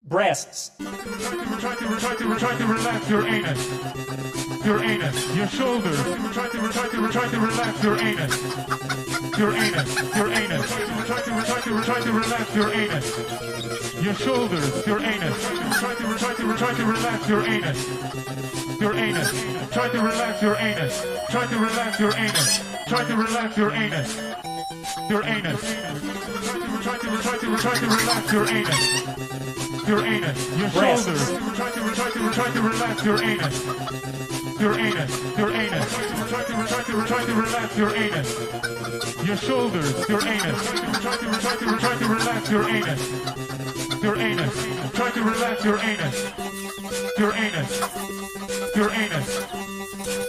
breasts. Try to relax your anus. Your anus. Your shoulders. Try to relax your anus. Your anus. Your anus. Try to relax your anus. Your shoulders. Your anus. Try to relax your anus. Your anus. Try to relax your anus. Try to relax your anus. Try to relax your anus. Your anus. Try to relax your anus. Your anus. Your shoulders. Try to relax your anus. Your anus. Your anus. Try to relax your anus. Your shoulders. Your anus. Try to relax your anus. Your anus. Try to relax your anus. Your anus. Your anus.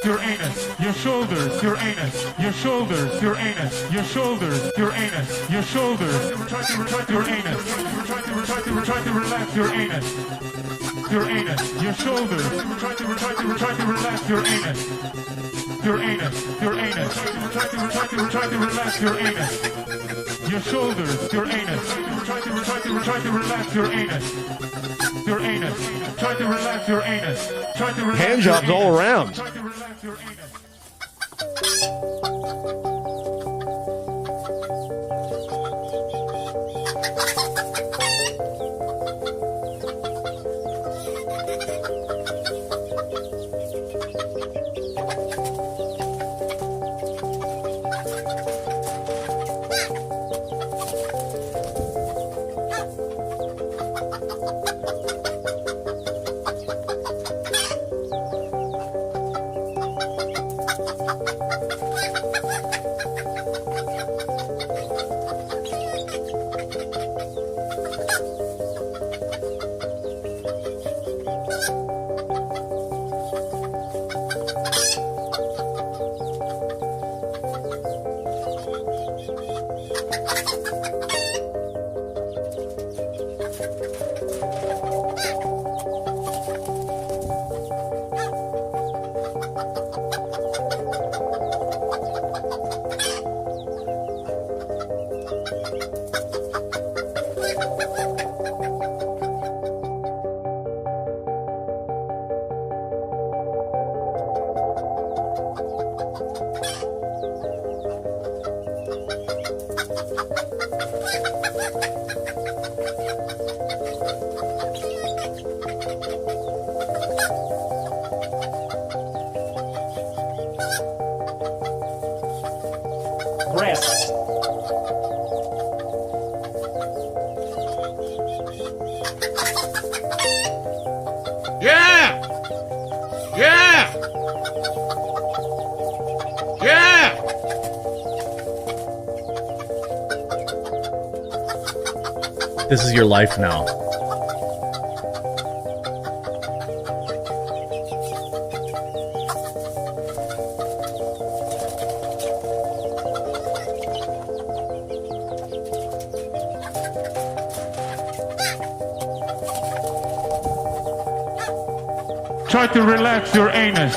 Your anus. Your shoulders. Your anus. Your shoulders. Your anus. Your shoulders. Your anus. Your shoulders. Try to your anus. Try to relax your anus. Your anus. Your shoulders. Try to relax your anus. Your anus. Your anus. Try to relax your anus. Your shoulders. Your anus. Try to relax your anus. Your anus. Try to relax your anus. Try to relax hand jobs all around. Try to relax your anus. Breasts. Yeah! Yeah! Yeah! This is your life now. Try to relax your anus.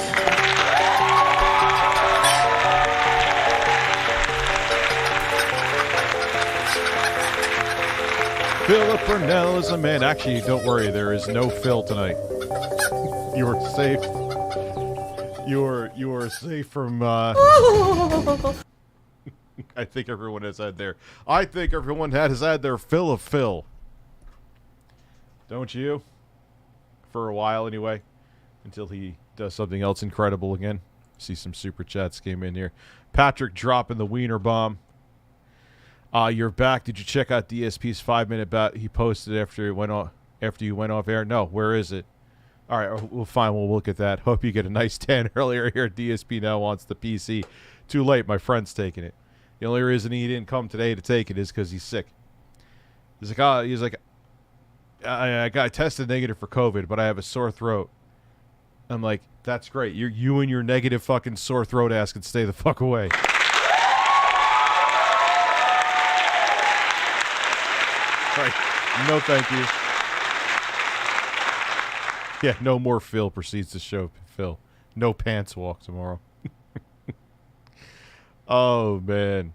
Philip Burnell is a man. Actually, don't worry. There is no Phil tonight. You are safe. You are safe from. I think everyone has had their. I think everyone has had their fill of Phil. Don't you? For a while, anyway. Until he does something else incredible again. See some super chats came in here. Patrick dropping the wiener bomb. You're back. Did you check out DSP's 5-minute bat he posted after it went off? After you went off air? No. Where is it? All right, we'll fine. We'll look at that. Hope you get a nice tan earlier here. DSP now wants the PC. Too late. My friend's taking it. The only reason he didn't come today to take it is because he's sick. He's like, I got tested negative for COVID, but I have a sore throat. I'm like, that's great. You and your negative fucking sore throat ass can stay the fuck away. Right. No, thank you. Yeah, no more Phil proceeds to show Phil. No pants walk tomorrow. Oh, man.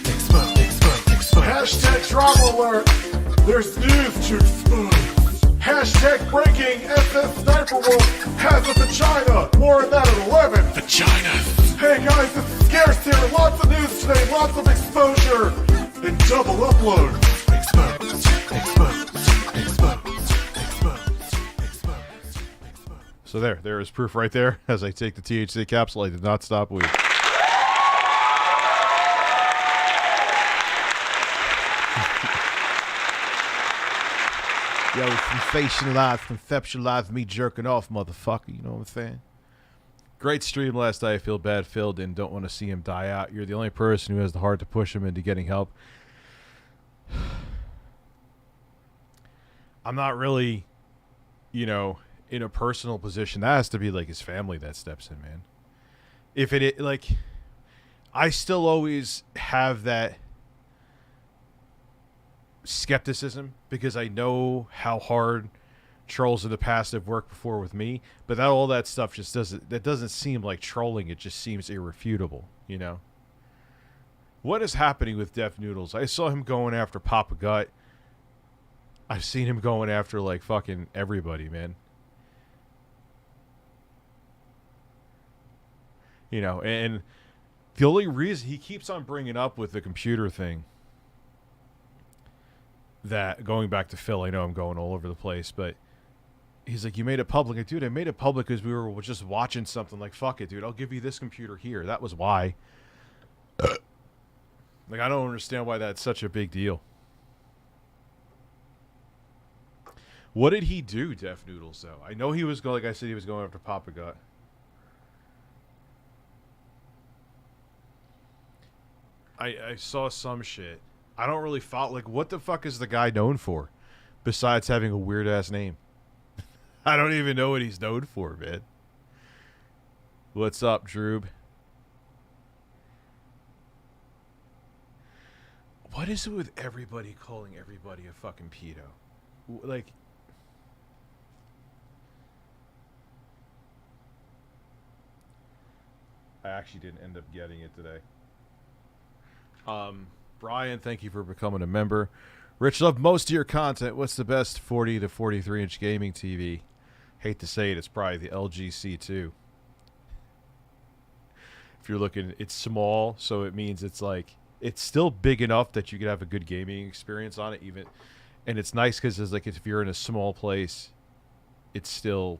This sniper wolf has a vagina. More on that at 11. Vaginas. Hey guys, this is Scarce here. Lots of news today, lots of exposure. And double upload. Exposed. Exposed. Exposed. Exposed. Exposed. Exposed. So there is proof right there. As I take the THC capsule, I did not stop weed. Yo, conceptualize me jerking off, motherfucker. You know what I'm saying? Great stream last night. I feel bad, Phil, and don't want to see him die out. You're the only person who has the heart to push him into getting help. I'm not really, you know, in a personal position. That has to be like his family that steps in, man. If it, like, I still always have that skepticism because I know how hard trolls of the past have worked before with me, but that all that stuff just doesn't seem like trolling. It just seems irrefutable, you know. What is happening with Def Noodles? I saw him going after Papa Gut. I've seen him going after like fucking everybody, man. You know, and the only reason he keeps on bringing up with the computer thing, that going back to Phil, I know I'm going all over the place, but he's like, you made it public. Like, dude, I made it public because we were just watching something. Like, fuck it, dude. I'll give you this computer here. That was why. Like, I don't understand why that's such a big deal. What did he do, Def Noodles, though? I know he was going, like I said, he was going after Papa Gut. I saw some shit. I don't really follow. Like, what the fuck is the guy known for besides having a weird ass name? I don't even know what he's known for, man. What's up, Droob? What is it with everybody calling everybody a fucking pedo? Like, I actually didn't end up getting it today. Brian, thank you for becoming a member. Rich, love most of your content. What's the best 40 to 43 inch gaming TV? Hate to say it, it's probably the LG C2. If you're looking, it's small, so it means it's like, it's still big enough that you could have a good gaming experience on it, even, and it's nice because it's like, if you're in a small place, it's still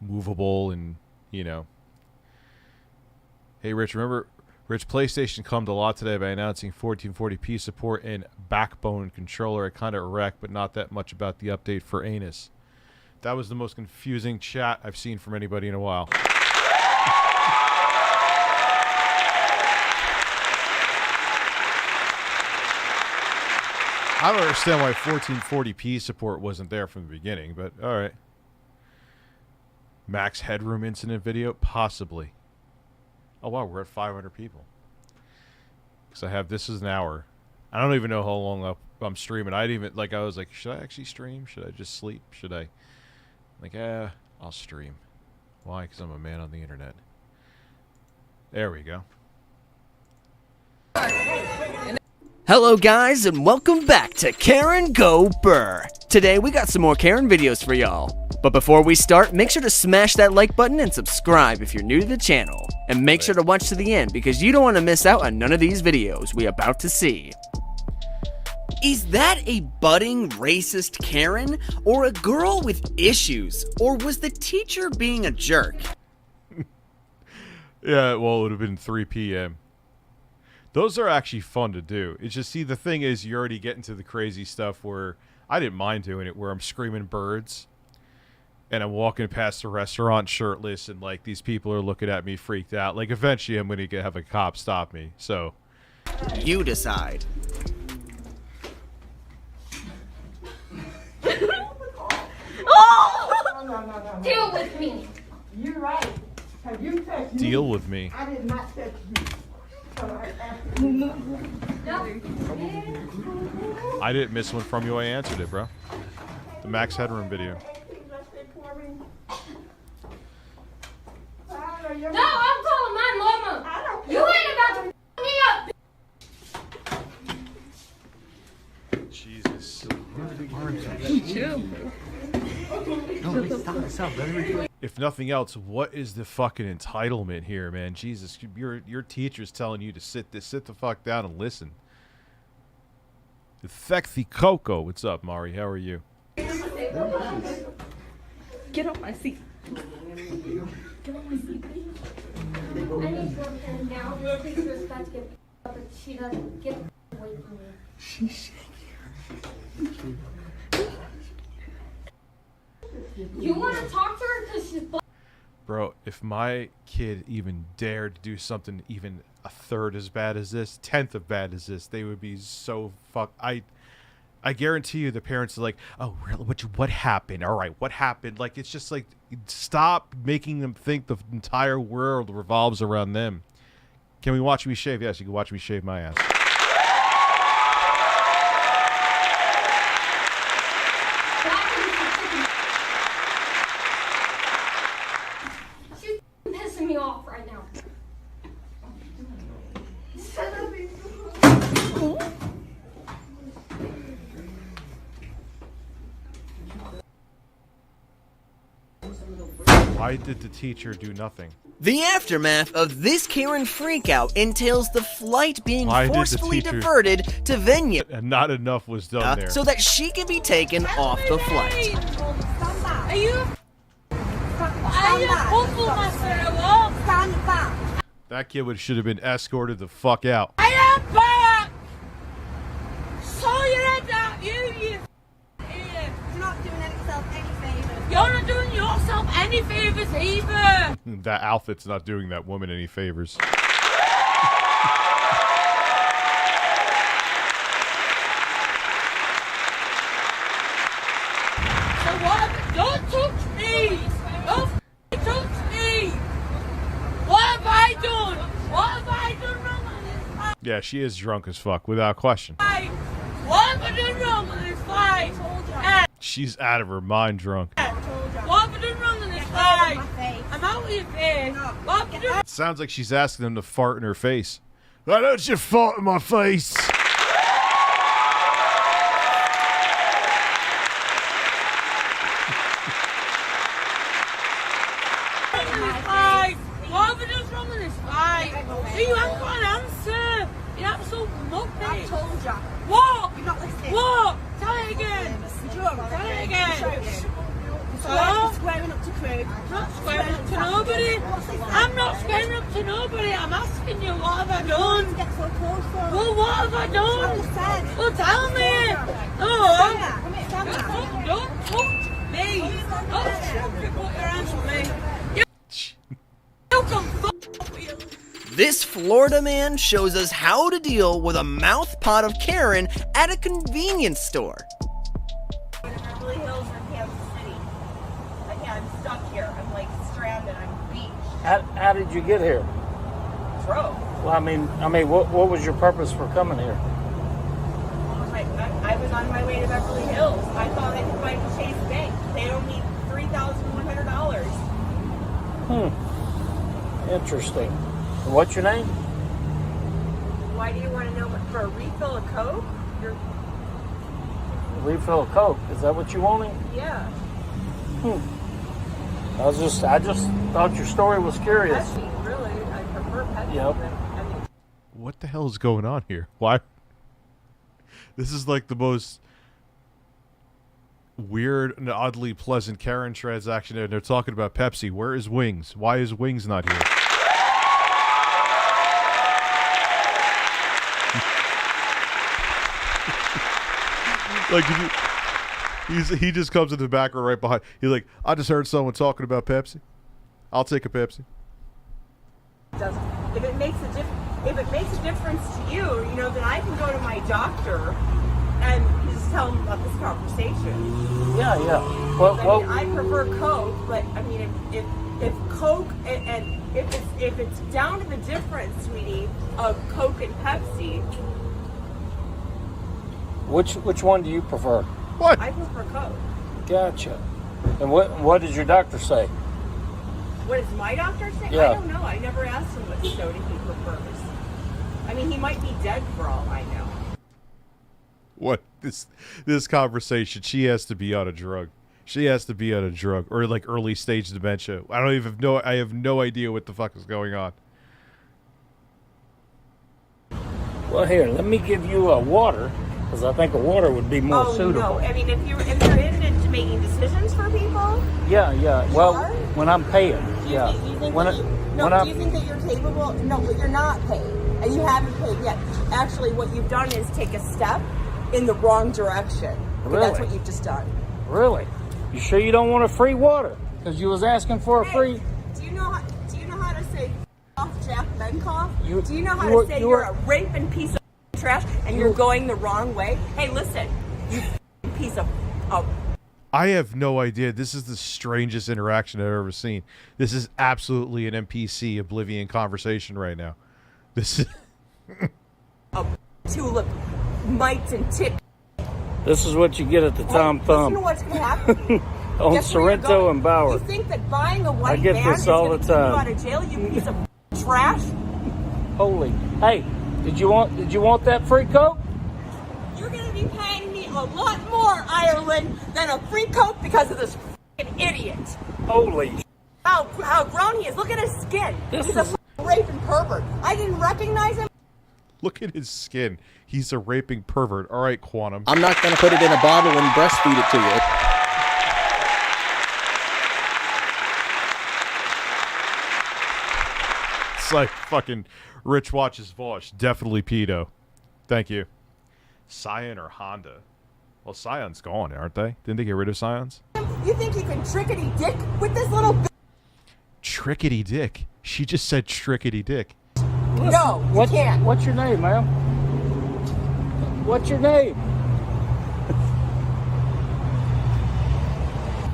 movable, and you know. Hey, Rich, remember, Rich, PlayStation cummed a lot today by announcing 1440p support and backbone controller. I kind of wrecked, but not that much about the update for Anus. That was the most confusing chat I've seen from anybody in a while. I don't understand why 1440p support wasn't there from the beginning, but all right. Max Headroom incident video? Possibly. Oh, wow, we're at 500 people. Because I have, this is an hour. I don't even know how long I'm streaming. I was like, should I actually stream? Should I just sleep? Should I? Like, I'll stream. Why? Because I'm a man on the internet. There we go. Hello guys, and welcome back to Karen Go Burr. Today we got some more Karen videos for y'all. But before we start, make sure to smash that like button and subscribe if you're new to the channel. And make sure to watch to the end because you don't want to miss out on none of these videos we about to see. Is that a budding racist Karen? Or a girl with issues? Or was the teacher being a jerk? Yeah, well, it would have been 3 p.m. Those are actually fun to do. It's just, see, the thing is, you already get into the crazy stuff where I didn't mind doing it, where I'm screaming birds and I'm walking past a restaurant shirtless and like these people are looking at me freaked out. Like, eventually I'm going to have a cop stop me. So you decide. Oh! Deal with me. You're right. Have you touched me? Deal with me. I did not touch you. I didn't miss one from you. I answered it, bro. The Max Headroom video. No, I'm calling my mama. You ain't about to f me up. Jesus. Chill. If nothing else, what is the fucking entitlement here, man? Jesus, your teacher's telling you to sit the fuck down and listen. Effecty Coco, what's up, Mari? How are you? Get off my seat. Get on my seat, please. I need to go pen now. Please respect to get up, but she doesn't get away from me. She's shaking. You want to talk to her because she's. Bro, if my kid even dared to do something even a third as bad as this, 10th of bad as this, they would be so I guarantee you the parents are like, oh, really? What happened? All right, what happened? Like, it's just like, stop making them think the entire world revolves around them. Can we watch me shave? Yes, you can watch me shave my ass. She's pissing me off right now. Why did the teacher do nothing? The aftermath of this Karen freakout entails the flight being Why did the forcefully teacher- diverted to venue And not enough was done there. so that she can be taken off the flight. Are you? Are you awful, Master? What? Stand back. That kid should have been escorted the fuck out. I am back. So your head out, you idiot. You're not doing yourself any favors. You're not doing yourself any favors either. That outfit's not doing that woman any favors. So what? Don't touch me. Don't touch me. What have I done? What have I done wrong on this fight? Yeah, she is drunk as fuck, without question. What have I done wrong on this fight? She's out of her mind drunk. What have I done wrong on this fight? I'm out of your face. What have I done? It sounds like she's asking him to fart in her face. Why don't you fart in my face? What have I done wrong on this fight? You haven't got an answer. You're absolute muppet. I told ya. What? You're not listening. What? Tell it again. Tell it again. So? Squaring up to crew. Not squaring up to nobody. I'm not squaring up to nobody. I'm asking you, what have I done? Get so close for. Well, what have I done? I just said. Well, tell me. Don't touch me. Don't fucking put your hands on me. You can fuck you. This Florida man shows us how to deal with a mouth pot of Karen at a convenience store. Beverly Hills or Kansas City. I'm stuck here. I'm like stranded. I'm beached. How did you get here? Drove. Well, I mean, what was your purpose for coming here? I was on my way to Beverly Hills. I thought I could find Chase Bank. They don't need $3,100. Interesting. And what's your name? Why do you want to know for a refill of Coke? Refill of Coke. Is that what you wanted? Yeah. I just thought your story was curious. Pepsi, really. I prefer Pepsi. Yep. What the hell is going on here? Why? This is like the most weird and oddly pleasant Karen transaction, and they're talking about Pepsi. Where is Wings? Why is Wings not here? Like, he just comes in the background right behind. He's like, I just heard someone talking about Pepsi. I'll take a Pepsi. If it makes a difference to you, then I can go to my doctor and just tell him about this conversation. Yeah. I prefer Coke, but I mean, if Coke and if it's down to the difference, sweetie, of Coke and Pepsi, Which one do you prefer? What? I prefer Coke. Gotcha. And what did your doctor say? What does my doctor say? Yeah. I don't know. I never asked him what soda he prefers. I mean, he might be dead for all I know. What? This conversation, she has to be on a drug. She has to be on a drug or like early stage dementia. I have no idea what the fuck is going on. Well, here, let me give you a water, because I think a water would be more suitable. No, I mean, if you're into making decisions for people. Yeah. Well, when I'm paying, Do you think that you're capable? No, but you're not paid, and you haven't paid yet. Actually, what you've done is take a step in the wrong direction. Really? That's what you've just done. Really? You sure you don't want a free water? Because you was asking for a free. Do you know how to say off Jack Benkoff? Do you know how you to say were- you're a raping piece of trash and you're going the wrong way? Hey, listen, you piece of. I have no idea. This is the strangest interaction I've ever seen. This is absolutely an NPC Oblivion conversation right now. This is Tulip, mites and tick. This is what you get at the Tom Listen Thumb to what's going to happen. on Guess where you're Sorrento going. and Bauer. You think that buying a white I get van this is all going the to keep you time. out of jail, you piece of trash? Holy. Hey, did you want that free Coke? You're going to be paying me a lot more, Ireland, than a free Coke because of this f***ing idiot. Holy. How grown he is. Look at his skin. This He's is- a f***ing raping pervert. I didn't recognize him. look at his skin. He's a raping pervert. All right, Quantum. I'm not going to put it in a bottle and breastfeed it to you. It's like fucking Rich watches Vosh. Definitely pedo. Thank you. Scion or Honda? Well, Scion's gone, aren't they? Didn't they get rid of Scions? You think you can trickety dick with this little b****? Trickety dick. She just said trickety dick. No, you can't. What's your name, ma'am? What's your name?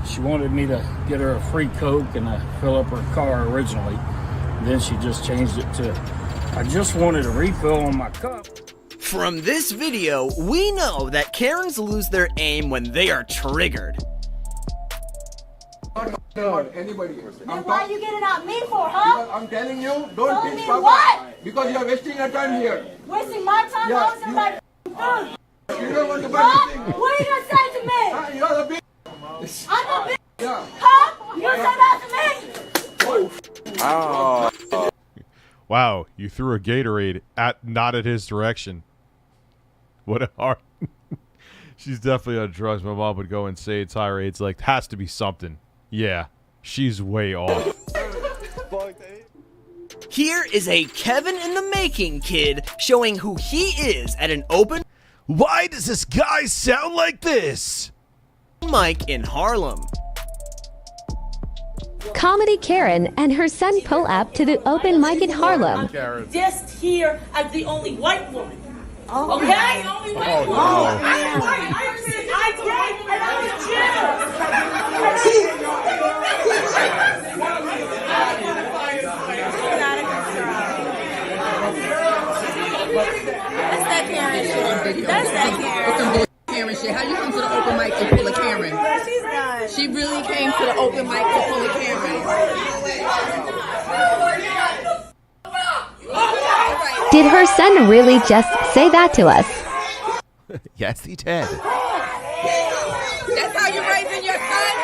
She wanted me to get her a free Coke and fill up her car originally. Then she just changed it to, I just wanted a refill on my cup. From this video, we know that Karens lose their aim when they are triggered. Anybody. Then why are you getting at me for, huh? I'm telling you, Tell don't me bitch Papa. what? Because you're wasting your time here. Wasting my time? Yeah, I was in my food. You don't want to buy Huh? anything. What are you gonna say to me? You're the bitch. I'm a bitch. Yeah. Huh? You gonna say that to me? Wow, you threw a Gatorade not at his direction. What a hard. She's definitely on drugs. My mom would go and say tirades like, has to be something. Yeah, she's way off. Here is a Kevin in the making kid showing who he is at an open Why does this guy sound like this? mic in Harlem. Comedy Karen and her son pull up to the open mic in Harlem. Just here as the only white woman. Okay? The only white woman. Oh. I'm white. I'm white, and I'm a That's that Karen shit. That's that Karen shit. How you come to the open mic to pull a Karen? She's done. She really came to the open mic to pull a Karen. Did her son really just say that to us? Yes, he did. That's how you raising your son?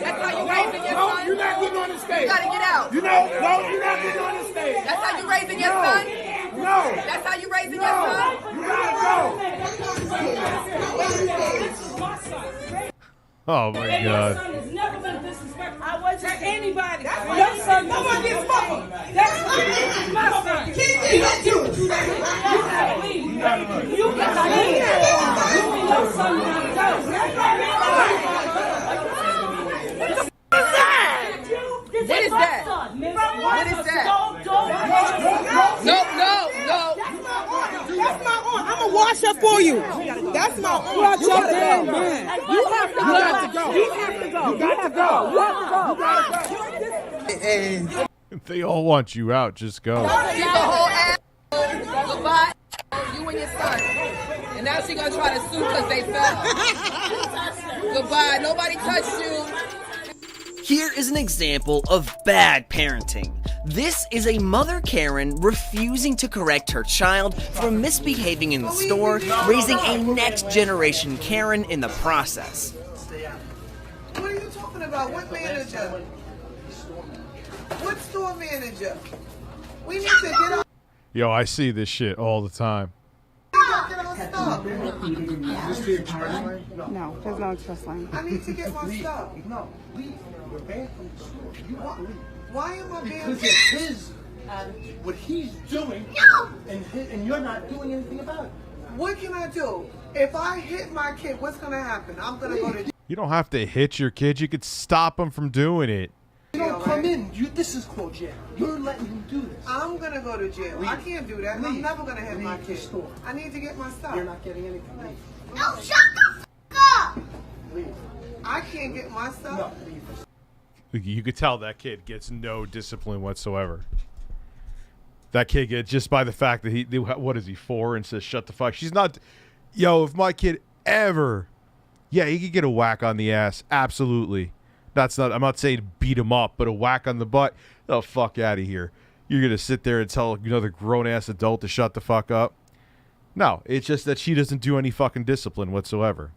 That's how you raising your son? You're not getting on the stage. You gotta get out. No, you're not getting on the stage. That's how you raising your son? No. That's how you raising your son? You gotta Oh my god. has never been disrespectful. I wasn't to anybody. Your son, no one gets fucked. That's my son. You got to leave. You got to leave. You got to leave. You and your son got to go. What is that? What is that? No. That's my arm. I'm gonna wash up for you. That's my arm. You got to go. You have to go. You have to go. You have to go. You have to go. They all want you out. Just go. She's a whole ass. Goodbye. You and your son. And now she gonna try to sue because they fell. Goodbye. Nobody touched you. Here is an example of bad parenting. This is a mother Karen refusing to correct her child for misbehaving in the store, raising a next generation Karen in the process. about? What manager? What store manager? We need to get our Yo, I see this shit all the time. stuff. No, there's no express line. I need to get my stuff. No, leave. You're banned from the store. You want to leave. Why am I being Because it's his attitude, what he's doing, and you're not doing anything about it. What can I do? If I hit my kid, what's gonna happen? I'm gonna go to jail. You don't have to hit your kid. You could stop him from doing it. You don't come in. This is called jail. You're letting him do this. I'm gonna go to jail. I can't do that. I'm never gonna hit my kid. Store. I need to get my stuff. You're not getting anything. Leave. No, shut the f up! Leave. I can't get my stuff. No, leave. You could tell that kid gets no discipline whatsoever. That kid gets just by the fact that what is he, 4, and says shut the fuck. She's not. Yo, if my kid ever, yeah, he could get a whack on the ass. Absolutely. That's not. I'm not saying beat him up, but a whack on the butt. The fuck out of here. You're gonna sit there and tell another grown ass adult to shut the fuck up? No, it's just that she doesn't do any fucking discipline whatsoever.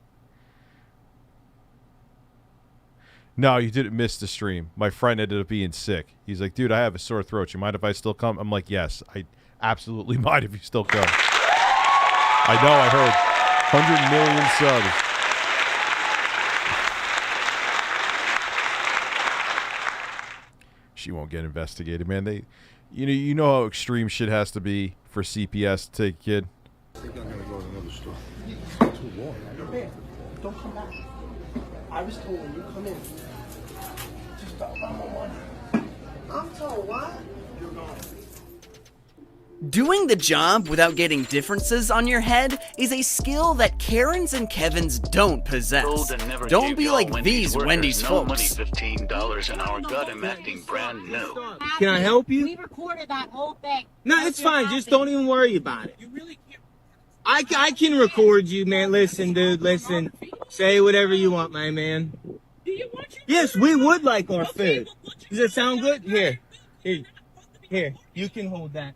No, you didn't miss the stream. My friend ended up being sick. He's like, dude, I have a sore throat. You mind if I still come? I'm like, yes, I absolutely mind if you still come. I know, I heard. 100 million subs. She won't get investigated, man. They, you know how extreme shit has to be for CPS to take a kid. I think I'm gonna go to another store. Too long. You're banned. Don't come back. I was told when you come in, just stop. I'm on one. I'm told what? You're gone. Doing the job without getting differences on your head is a skill that Karens and Kevins don't possess. Don't be like these Wendy's folks. $15 an hour. Got him acting brand new. Can I help you? We recorded that whole thing. No, it's fine. Just don't even worry about it. You really can't. I can record you, man. Listen, dude. Listen. Say whatever you want, my man. Yes, we would like our food. Does that sound good? Here. Here. You can hold that.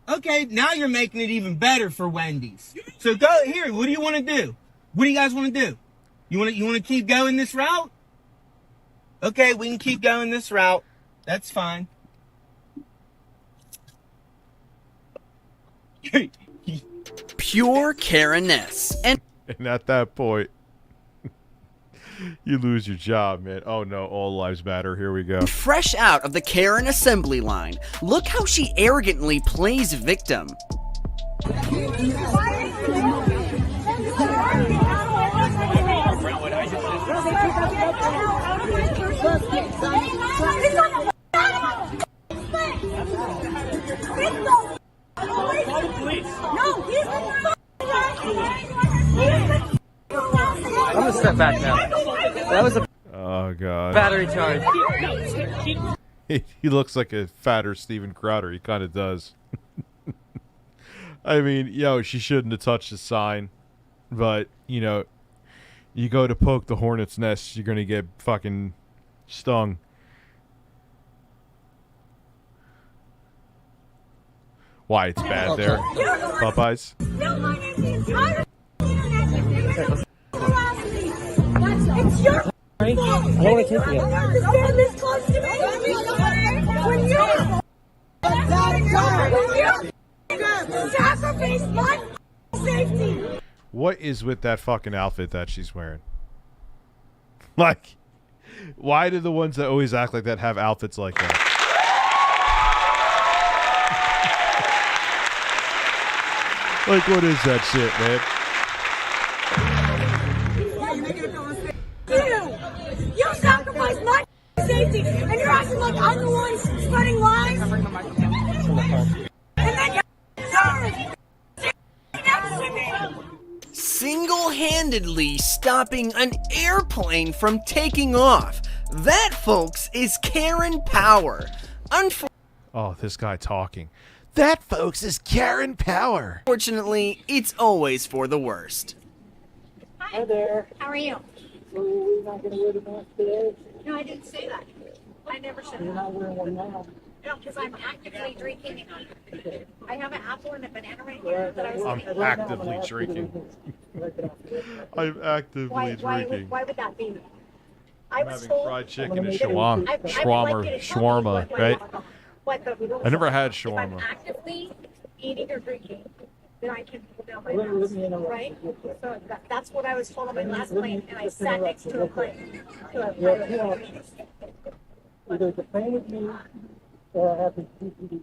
Okay, now you're making it even better for Wendy's. So go here. What do you want to do? What do you guys want to do? You want to keep going this route? Okay, we can keep going this route. That's fine. Pure Karen-ness. And at that point, you lose your job, man. Oh no, all lives matter. Here we go. Fresh out of the Karen assembly line, look how she arrogantly plays victim. I'm gonna step back now. That was a Oh god. battery charge. He looks like a fatter Steven Crowder. He kind of does. I mean, yo, she shouldn't have touched the sign, but you know, you go to poke the hornet's nest, you're gonna get fucking stung. Why, it's bad there? Popeyes? It's your fault. I don't want to take you. Stand this close to me. When you sacrifice my safety. What is with that fucking outfit that she's wearing? Like, why do the ones that always act like that have outfits like that? Like, what is that shit, man? You sacrificed my safety, and you're acting like I'm the one spreading lies. And then you're next to me. Single-handedly stopping an airplane from taking off. That, folks, is Karen power. Oh, this guy talking. That, folks, is Karen power. Unfortunately, it's always for the worst. Hi there. How are you? So we're not going to wear the mask today? No, I didn't say that. I never said You're that. not wearing one now. No, because I'm actively drinking. I have an apple and a banana right here that I was I'm eating. actively drinking. I'm actively drinking. Why would that be? I I'm was having told. fried chicken and I shawarma, would like you to tell me shawarma, right? what the I never had If shawarma. I'm actively eating or drinking, then I can pull down my mask, right? So that's what I was told on my last plane, and I sat next to a plane. Either the plane with me or I have the PPD.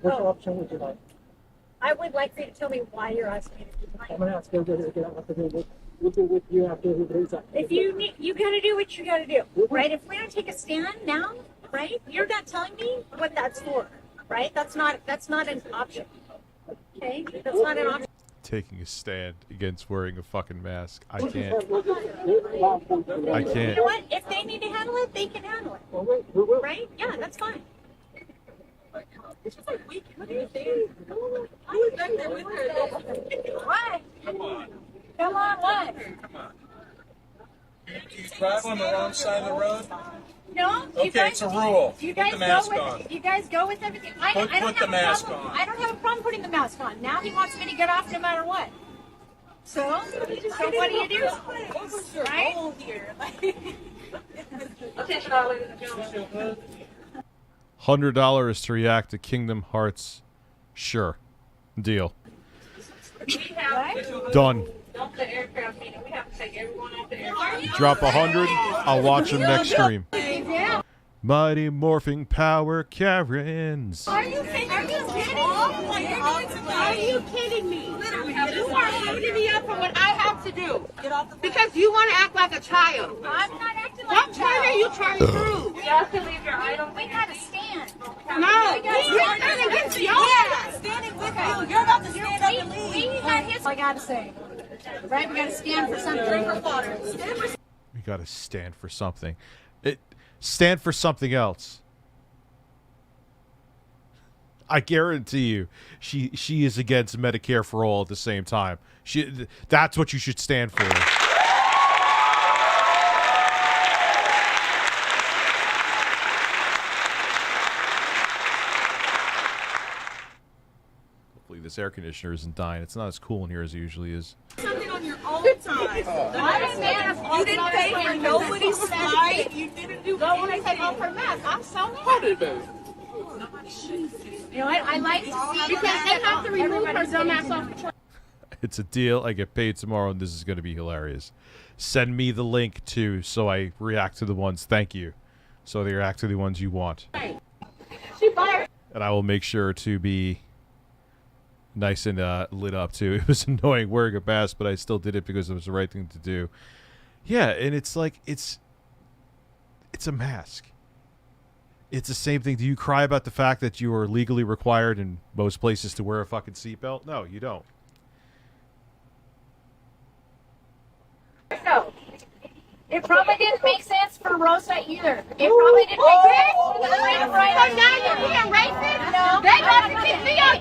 Which option would you like? I would like for you to tell me why you're asking me to do I'm going to ask you to get out of the we'll do with you after we raise up. If you need, you gotta do what you gotta do, right? If we don't take a stand now, right? You're not telling me what that's for, right? That's not an option. Okay, that's not an option. Taking a stand against wearing a fucking mask. I can't. I You can't. know what? If they need to handle it, they can handle it. Right? Yeah, that's fine. It's just like weak. What do you think? Why? Come on. Come on, what? You drive on the wrong side of the road? No. Okay, it's a rule. You Put guys the mask go on. with. You guys go with everything. I Put don't the have mask a problem. on. I don't have a problem putting the mask on. Now he wants me to get off no matter what. So what do you do? Right? $100 to react to Kingdom Hearts. Sure. Deal. Done. Drop 100. I'll watch them next stream. Mighty Morphing Power Karens. Are you kidding me? Are you kidding me? You are holding me up for what I have to do. Because you want to act like a child. I'm not acting like What a point child. are you trying to prove? You have to leave your item. We gotta stand. No, you're standing with you. Yeah, standing with you. You're about to stand up and leave. We got his. I gotta say, right? We gotta stand for something. Drink or water. We gotta stand for something. Stand for something else. I guarantee you, she is against Medicare for all at the same time. That's what you should stand for. Hopefully this air conditioner isn't dying. It's not as cool in here as it usually is. Something on your own time. You didn't pay for nobody's flight. You didn't do Go when I take off her mask. I'm so mad. You know what? I like to see because they have to remove her dumbass off the train. It's a deal. I get paid tomorrow, and this is going to be hilarious. Send me the link, too, so I react to the ones. Thank you. So they react to the ones you want. And I will make sure to be nice and lit up, too. It was annoying wearing a mask, but I still did it because it was the right thing to do. Yeah, and it's like, it's a mask. It's the same thing. Do you cry about the fact that you are legally required in most places to wear a fucking seatbelt? No, you don't. No. It probably didn't make sense for Rosa either. It probably didn't make sense for the freedom riders. So now you're being racist? No. They got to kick me out.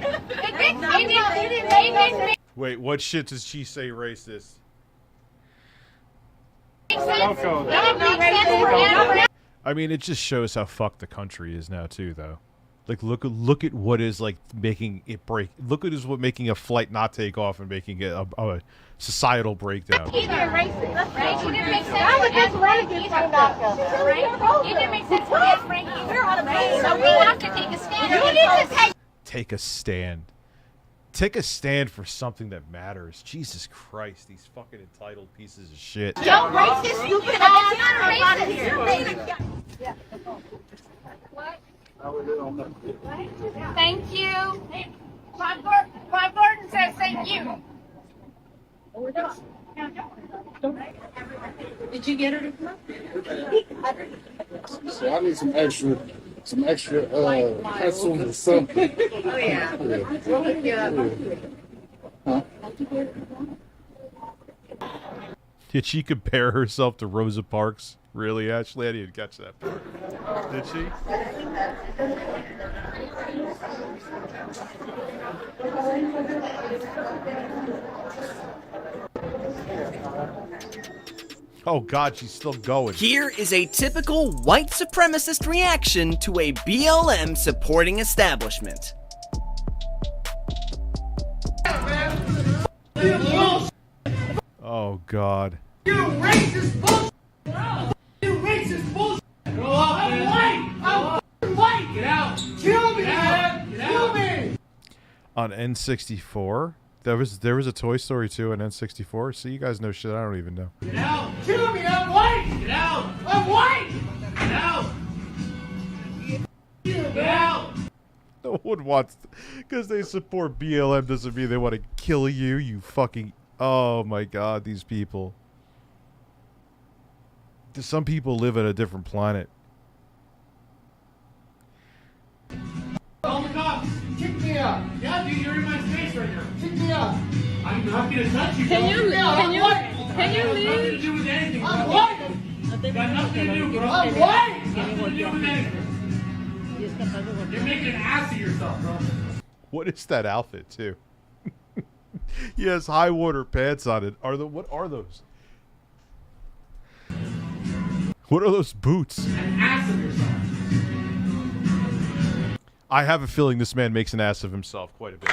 It didn't make Wait, what shit does she say racist? sense. I mean, it just shows how fucked the country is now, too, though. Like, look at what is, like, making it break. Look at what making a flight not take off and making it a societal breakdown. Either racist, right? She didn't make sense. I was just running either, right? It didn't make sense for us, Frankie. We're on a plane, so we have to take a stand. You need to Take a stand. Take a stand for something that matters. Jesus Christ, these fucking entitled pieces of shit. Don't race this stupid ass out of here. What? Thank you. Bob Gordon says thank you. Did you get her to come up? So I need some extra pretzels or something. Oh yeah. We'll hook you up. Did she compare herself to Rosa Parks? Really, Ashley? I didn't catch that part. Did she? Oh God, she's still going. Here is a typical white supremacist reaction to a BLM supporting establishment. Oh God. You racist bull. Kill me! Kill me! On N64? There was a Toy Story 2 on N64? See, you guys know shit I don't even know. Get out! Kill me! I'm white! Get out! I'm white! Get out! Get out! No one wants, because they support BLM doesn't mean they want to kill you, you fucking, oh my god, these people. Some people live on a different planet. Oh my god! Kick me out! Yeah, dude, you're in my face right now. Kick me out! I'm not gonna touch you. Can you leave? Can you Nothing to leave? do with anything, bro. I'm white. Got nothing to do, bro. I'm white. Nothing to do with anything. You're making an ass of yourself, bro. What is that outfit, too? He has high water pants on it. What are those? What are those boots? An ass of yourself. I have a feeling this man makes an ass of himself quite a bit.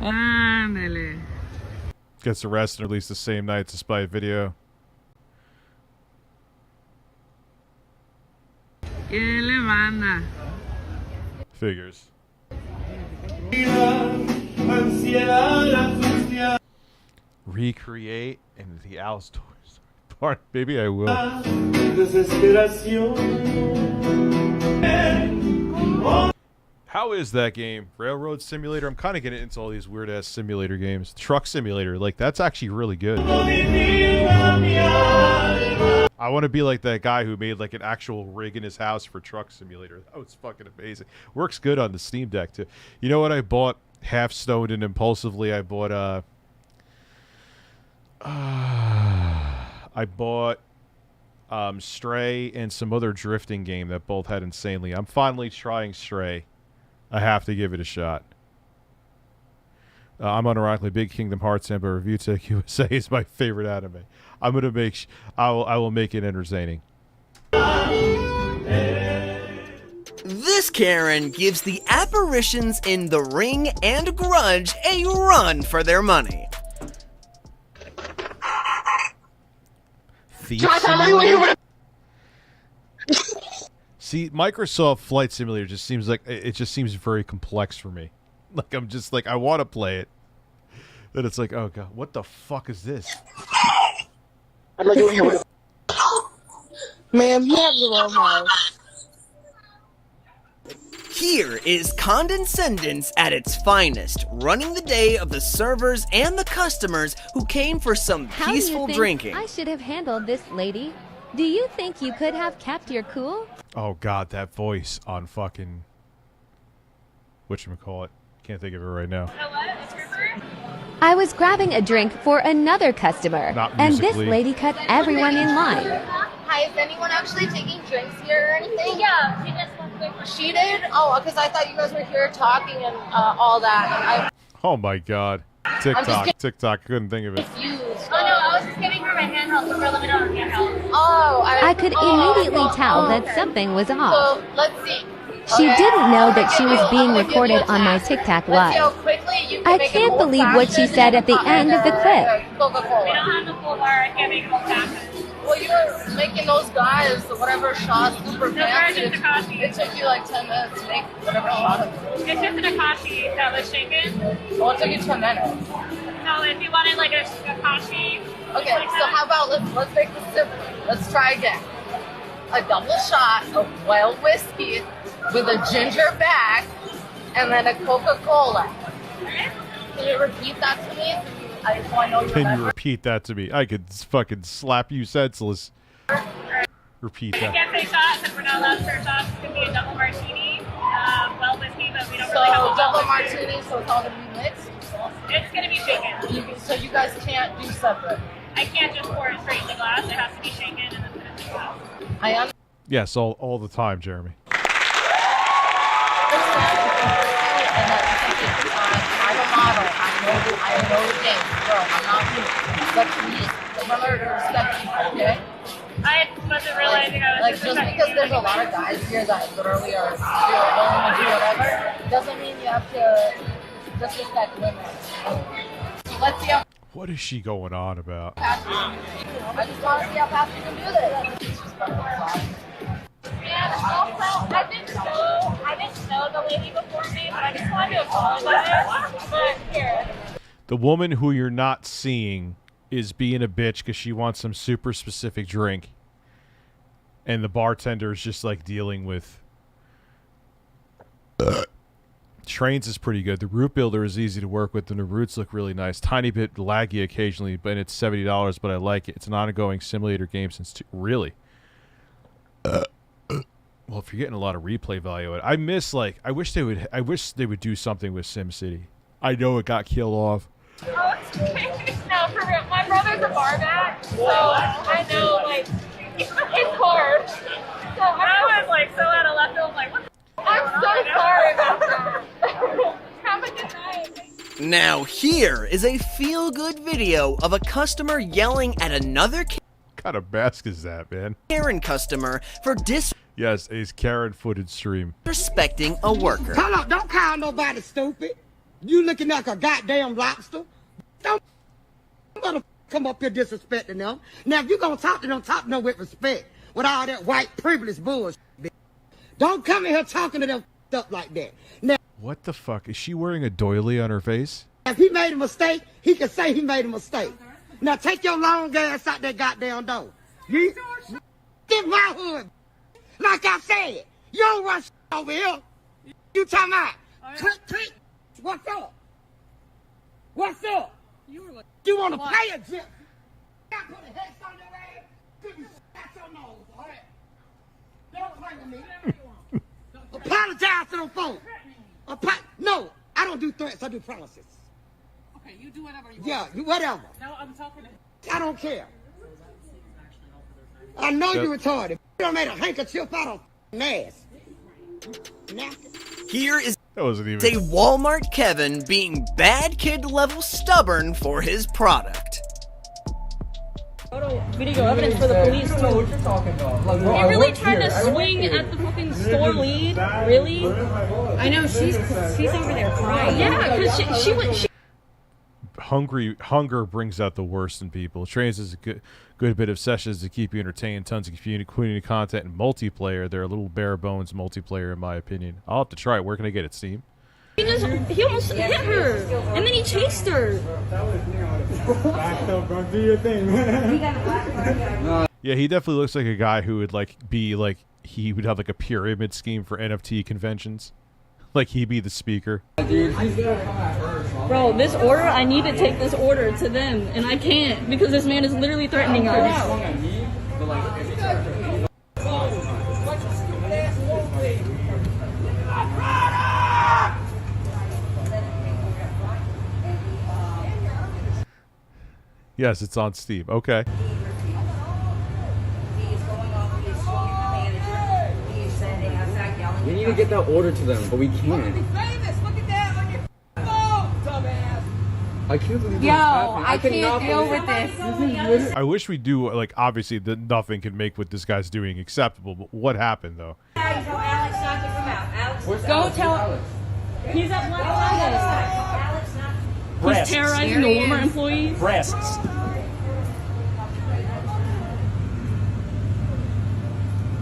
Ándale. Gets arrested and released the same night despite a video. ¿Qué le manda? Figures. Recreate in the Alice Toys part. Maybe I will. How is that game? Railroad Simulator? I'm kind of getting into all these weird ass simulator games. Truck Simulator, like that's actually really good. I want to be like that guy who made like an actual rig in his house for Truck Simulator. That was fucking amazing. Works good on the Steam Deck too. You know what I bought half stoned and impulsively? I bought Stray and some other drifting game that both had insanely. I'm finally trying Stray. I have to give it a shot. I'm unironically big Kingdom Hearts fan, but ReviewTechUSA is my favorite anime. I'm gonna make. I will make it entertaining. This Karen gives the apparitions in The Ring and Grudge a run for their money. Thief Simulator? See, Microsoft Flight Simulator just seems like it just seems very complex for me. Like I'm just like I want to play it, then it's like, oh god, what the fuck is this? Ma'am, you have the wrong house. Here is Condescendence at its finest, running the day of the servers and the customers who came for some How peaceful do you think drinking. I should have handled this, lady. Do you think you could have kept your cool? Oh god, that voice on fucking whatchamacallit. Can't think of it right now. I was grabbing a drink for another customer, Not and this musically. lady cut everyone in line. Hi, is anyone actually taking drinks here or anything? Yeah, she just went quick. She did? Oh, because I thought you guys were here talking and all that. Oh my god. TikTok, couldn't think of it. Confused. Oh no, I was just giving her my handheld, so we're limited on handheld. Oh, I could immediately tell that something was off. So, let's see. She didn't know that she was being recorded on my TikTok live. I can't believe what she said at the end of the clip. Coca-Cola. We don't have the full bar. I can't make it all passes. Well, you were making those guys, whatever shots, super fancy. It took you like 10 minutes to make whatever shot. It's just an Akashi that was shaken. Well, it took you 10 minutes. So if you wanted like a Akashi. Okay, so how about let's make this simple. Let's try again. A double shot of wild whiskey with a ginger back and then a Coca-Cola. Can you repeat that to me? I just want to know you Can you remember. repeat that to me? I could fucking slap you senseless. Repeat I that. can't say shot because we're not allowed to serve shots. It could be a double martini, well whiskey, but we don't really have a double martini, so it's all going to be mixed? It's going to be shaken. So you guys can't do separate? I can't just pour it straight in the glass. It has to be shaken and then put it in the glass. I understand. Yes, all the time, Jeremy. I'm a model. I know the game. Girl, I'm not you. But please, remember to respect people, okay? I wasn't realizing I was like, just because there's a lot of guys here that literally are willing to do whatever, doesn't mean you have to disrespect women. Let's see how What is she going on about? fast I just want to see how fast you can do this. It's just fucking fast. And also, I didn't know the lady before me, but I just wanted to apologize. But here. The woman who you're not seeing is being a bitch because she wants some super specific drink. And the bartender is just like dealing with... Trains is pretty good. The root builder is easy to work with and the roots look really nice. Tiny bit laggy occasionally, but it's $70, but I like it. It's an ongoing simulator game since... Really? Well, if you're getting a lot of replay value, I miss like I wish they would do something with SimCity. I know it got killed off. Oh, it's okay. No, for real. My brother's a bar back, so I know, like, it's hard. So I was, like, so out of left field, like, what the I'm so sorry about that. Have a good night. Now here is a feel-good video of a customer yelling at another What kind of mask is that, man? Karen customer for Yes, a Karen footage stream. disrespecting a worker. Hold on, don't call nobody stupid. You looking like a goddamn lobster. Don't gonna come up here disrespecting them. Now, if you gonna talk to them with respect, with all that white privilege bullshit. Don't come in here talking to them stuff like that. Now, What the fuck? Is she wearing a doily on her face? if he made a mistake, he can say he made a mistake. Now, take your long ass out that goddamn door. You, this my hood. Like I said, you don't run shit over here. You talking about, click. What's up? What's up? You want to play a jip? I put a hex on your ass. Give you that's your nose, all right? Don't play with me. Apologize to them folks. No, I don't do threats. I do promises. Okay, you do whatever you want. Yeah, you whatever. No, I'm talking to I don't care. I know you retarded. You done made a handkerchief out of ass. Here is That wasn't even... a Walmart Kevin being bad kid level stubborn for his product. photo video evidence for the police. I don't know what you're talking about. Like, You really tried to swing at the fucking store lead? Really? I know, she's over there crying. Yeah, because she went... Hunger brings out the worst in people. Trains is a good bit of sessions to keep you entertained, tons of community content, and multiplayer. They're a little bare bones multiplayer, in my opinion. I'll have to try it. Where can I get it, Steam? He almost hit her, and then he chased her. Back up, bro. Do your thing. Yeah, he definitely looks like a guy who would he would have like a pyramid scheme for NFT conventions. Like he'd be the speaker. Bro, this order, I need to take this order to them, and I can't because this man is literally threatening us. Yes, it's on Steam. Okay. We need to get that order to them, but we can't. I can't believe Yo, this happened. I can't cannot deal believe- with this. I wish we do, like, obviously nothing can make what this guy's doing acceptable, but what happened though? Don't tell. He's at Black Friday. He's terrorizing the Walmart employees. Breasts.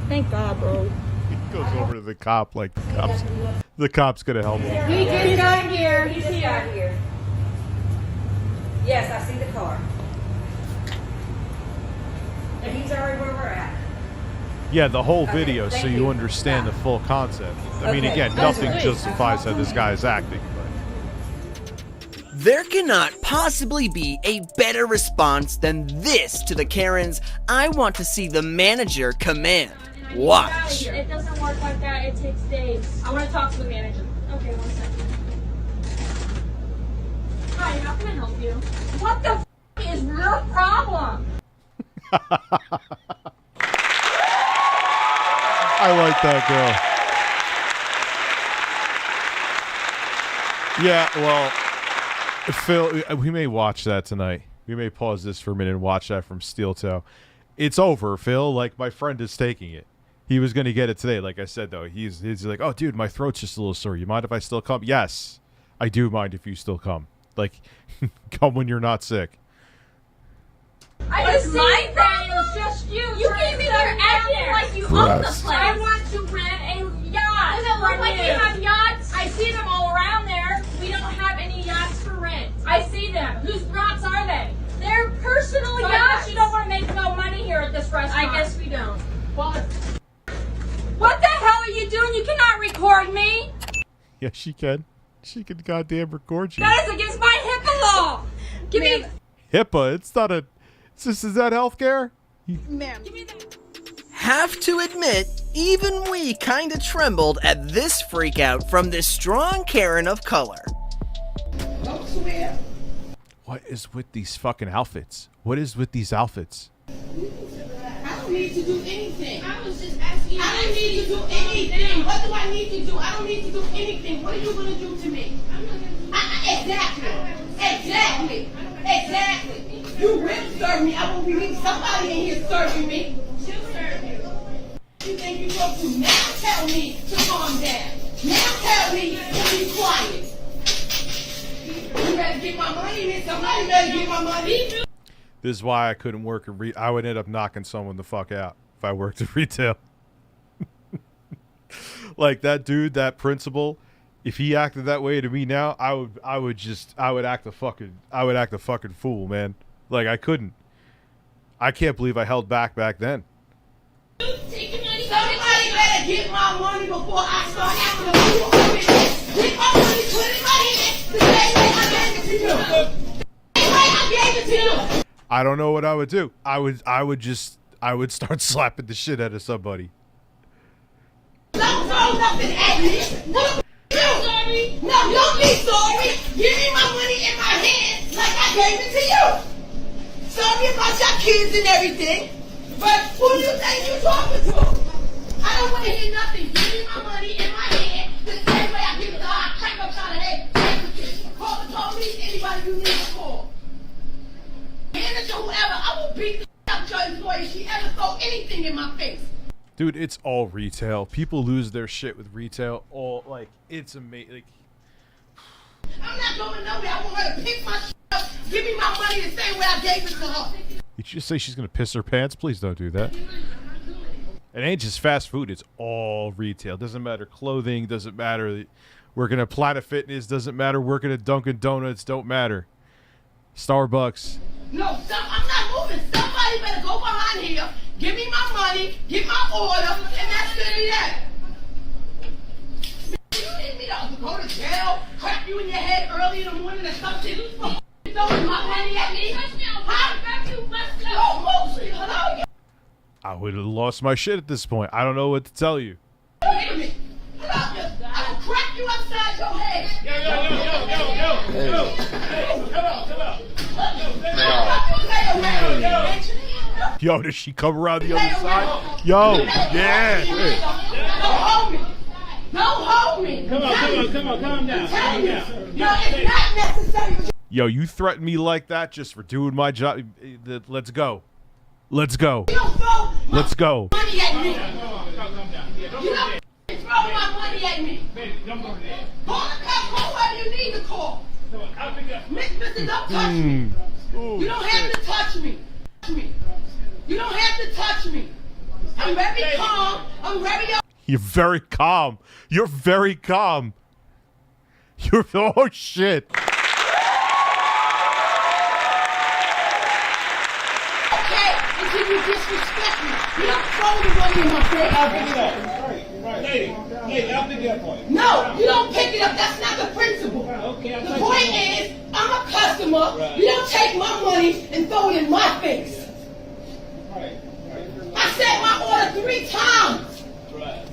Thank God, bro. He goes over to the cop like the cop's gonna help him. He just got here. He's here. Yes, I see the car. And he's already where we're at. Yeah, the whole video, so you understand the full concept. I mean, again, nothing justifies how this guy is acting. There cannot possibly be a better response than this to the Karen's "I want to see the manager" command. Watch. It doesn't work like that. It takes days. I want to talk to the manager. Okay, 1 second. Hi, how can I help you? What the f is your problem? I like that girl. Yeah, well, Phil, we may watch that tonight. We may pause this for a minute and watch that from Steel Toe. it's over, Phil. Like, my friend is taking it. He was going to get it today. Like I said, though, he's like, oh, dude, my throat's just a little sore. You mind if I still come? Yes, I do mind if you still come. Like, come when you're not sick. I just my problem is just you. You came in here acting like you own the place. I want to rent a yacht. Does it look like you have yachts? I see them all around there. We don't have any yachts for rent. I see them. Whose yachts are they? They're personal yachts. I guess you don't want to make no money here at this restaurant. I guess we don't. What the hell are you doing? You cannot record me. Yeah, she can. She can goddamn record you. That is against my HIPAA law. Give me HIPAA? It's not a... Is that healthcare? Ma'am. Give me that. Have to admit, even we kinda trembled at this freak out from this strong Karen of color. What is with these fucking outfits? What is with these outfits? I don't need to do anything. I was just asking you. I don't need to do anything. What do I need to do? I don't need to do anything. What are you going to do to me? Exactly. You will serve me. I will need somebody in here serving me. She'll serve you. You think you're going to now tell me to calm down? Now tell me to be quiet. You better get my money, man. Somebody better get my money. This is why I couldn't work at I would end up knocking someone the fuck out if I worked at retail. Like that dude, that principal, if he acted that way to me now, I would act a fucking fool, man. Like I couldn't. I can't believe I held back then. Somebody better get my money before I start acting a fool. Get my money, put it right here. The same way I gave it to you. The same way I gave it to you. I don't know what I would do. I would start slapping the shit out of somebody. Don't throw nothing at me. What do? Sorry. No, don't be sorry. Give me my money in my hand like I gave it to you. Sorry about your kids and everything, but who do you think you're talking to? I don't want to hear nothing. Give me my money in my hand the same way I give it to her. I crack up shot of head. Call the police, anybody you need to call. Hand it to whoever. I will beat the up your employee if she ever throw anything in my face. Dude, it's all retail. People lose their shit with retail. It's amazing. Like, I'm not going nowhere. I want her to pick my shit up. Give me my money the same way I gave it to her. Did you just say she's gonna piss her pants? Please don't do that. It ain't just fast food. It's all retail. Doesn't matter clothing. Doesn't matter working at Planet Fitness. Doesn't matter working at Dunkin' Donuts. Don't matter. Starbucks. No, I'm not moving. Somebody better go behind here, give me my money, get my order, and that's gonna be that. You need me to go to jail, crack you in your head early in the morning or something? You throwing my money at me? Hello? I would have lost my shit at this point. I don't know what to tell you. Wait a minute. I will crack you upside your head. Yo, does she come around the other side? Yo, yeah. Don't hold me. Come on, calm down. No, it's not necessary. Yo, you threaten me like that just for doing my job? Let's go. Let's go. Let's go. Money at me. You don't throw my money at me. Call the cops, call whoever you need to call. Listen, don't touch me. You don't have to touch me. You don't have to touch me. I'm very calm. I'm very... You're very calm. You're very calm. You're... Oh, shit. Until you disrespect me. You don't throw the money in my face. I'll pick it up. Right. Lady, I'll pick it up for you. No, you don't pick it up. That's not the principle. Okay, the point is, I'm a customer. Right. You don't take my money and throw it in my face. Right. I said my order 3 times. Right.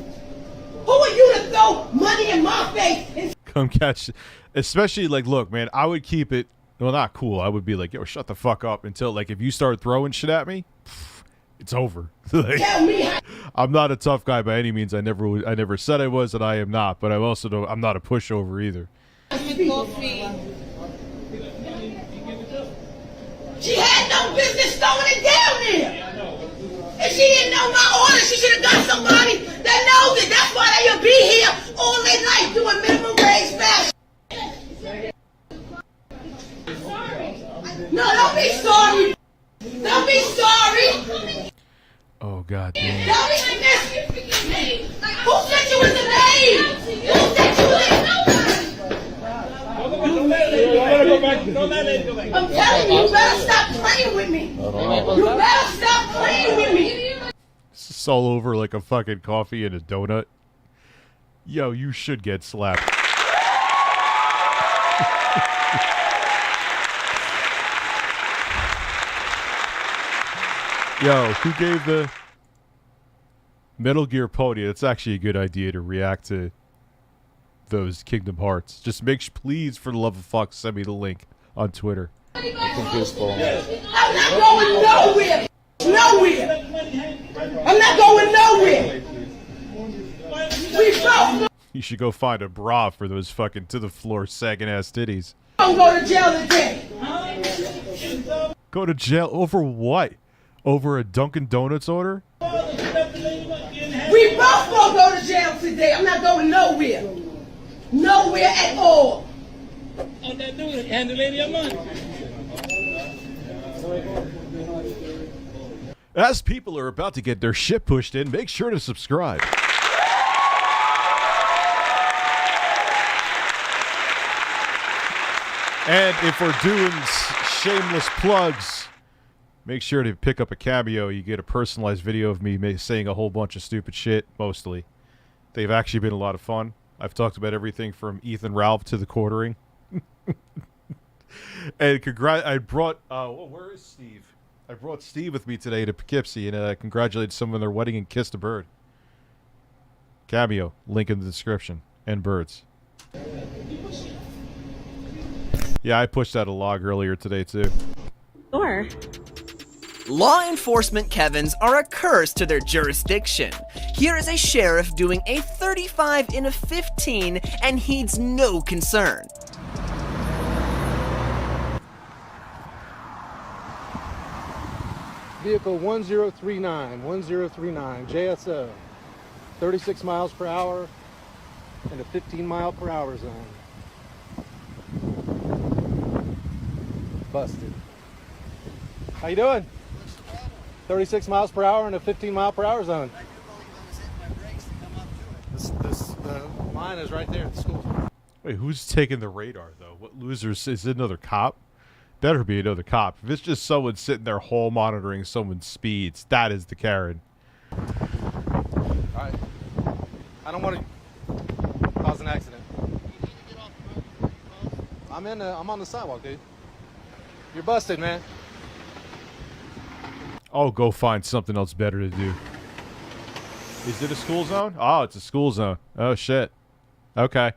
Who are you to throw money in my face? And Come catch... Especially, like, look, man, I would keep it... Well, not cool. I would be like, yo, shut the fuck up until, like, if you start throwing shit at me, it's over. Like, tell me how. I'm not a tough guy by any means. I never said I was, and I am not. But I'm not a pushover either. She had no business throwing it down there. If she didn't know my order, she should have got somebody that knows it. That's why they'll be here all their life doing minimum wage fashion. No, don't be sorry. Don't be sorry. Oh, God damn. Don't be messy. Who sent you in the name? Who sent you in? I'm telling you, you better stop playing with me. You better stop playing with me. It's all over like a fucking coffee and a donut. Yo, you should get slapped. Yo, who gave the Metal Gear Pony? That's actually a good idea to react to those Kingdom Hearts. Just please, for the love of fuck, send me the link on Twitter. I'm not going nowhere. Nowhere. I'm not going nowhere. We both You should go find a bra for those fucking to the floor sagging ass titties. don't go to jail today. Go to jail over what? Over a Dunkin' Donuts order? We both gonna go to jail today. I'm not going nowhere. Nowhere at all. All that do is hand the lady her money. As people are about to get their shit pushed in, make sure to subscribe. And if we're doing shameless plugs, make sure to pick up a Cameo. You get a personalized video of me saying a whole bunch of stupid shit, mostly. They've actually been a lot of fun. I've talked about everything from Ethan Ralph to the quartering. And I brought, where is Steve? I brought Steve with me today to Poughkeepsie and congratulated someone on their wedding and kissed a bird. Cameo, link in the description. And birds. Yeah, I pushed out a log earlier today, too. Sure. Law enforcement Kevins are a curse to their jurisdiction. Here is a sheriff doing a 35 in a 15 and heeds no concern. Vehicle 1039, JSO, 36 miles per hour in a 15 mile per hour zone. Busted. How you doing? 36 miles per hour in a 15 mile per hour zone. This line is right there at the school. Wait, who's taking the radar, though? What losers? Is it another cop? Better be another cop. If it's just someone sitting there hall monitoring someone's speeds, that is the Karen. Alright. I don't want to cause an accident. I'm on the sidewalk, dude. You're busted, man. Oh, go find something else better to do. Is it a school zone? Oh, it's a school zone. Oh, shit. Okay.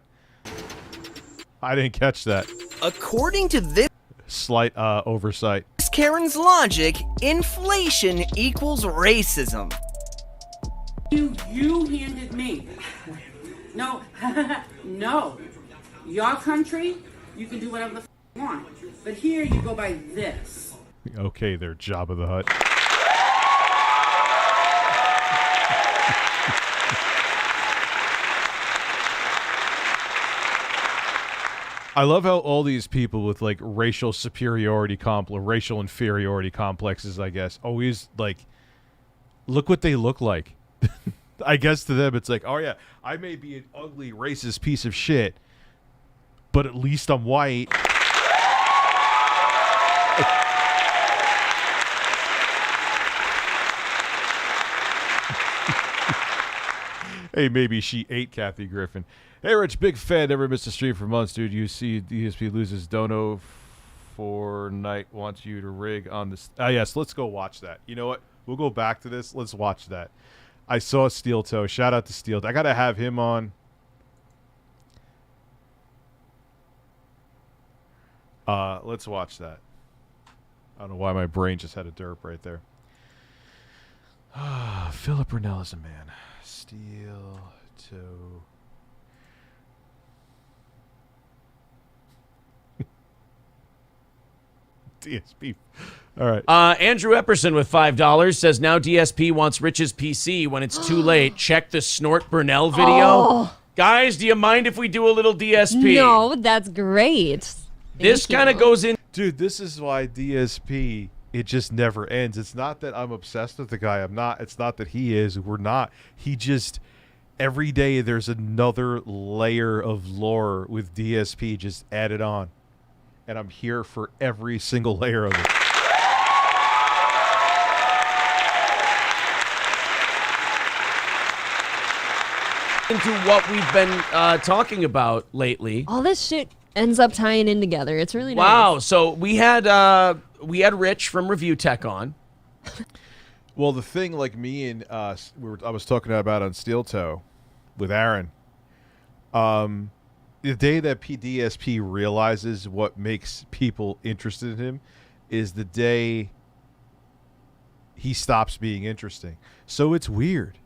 I didn't catch that. According to this Slight oversight. Karen's logic, inflation equals racism. You handed me. No, no. Your country, you can do whatever the you want. But here you go by this. Okay, there, Jabba the Hutt. I love how all these people with like racial inferiority complexes, I guess, always like, look what they look like. I guess to them it's like, oh yeah, I may be an ugly racist piece of shit, but at least I'm white. Hey, maybe she ate Kathy Griffin. Hey, Rich, big fan. Never missed a stream for months, dude. You see DSP loses Dono for night. Wants you to rig on this. Yes, let's go watch that. You know what? We'll go back to this. Let's watch that. I saw Steel Toe. Shout out to Steel Toe. I got to have him on. Let's watch that. I don't know why my brain just had a derp right there. Philip Burnell is a man. Steel Toe. DSP. All right. Andrew Epperson with $5 says, now DSP wants Rich's PC when it's too late. Check the Snort Burnell video. Oh. Guys, do you mind if we do a little DSP? No, that's great. This kind of goes in. Dude, this is why DSP, it just never ends. It's not that I'm obsessed with the guy. I'm not. It's not that he is. We're not. He just, every day there's another layer of lore with DSP just added on. And I'm here for every single layer of it. Into what we've been talking about lately. All this shit ends up tying in together. It's really nice. Wow. So we had Rich from Review Tech on. Well, the thing, like me and I was talking about on Steel Toe with Aaron. The day that DSP realizes what makes people interested in him is the day he stops being interesting. So it's weird.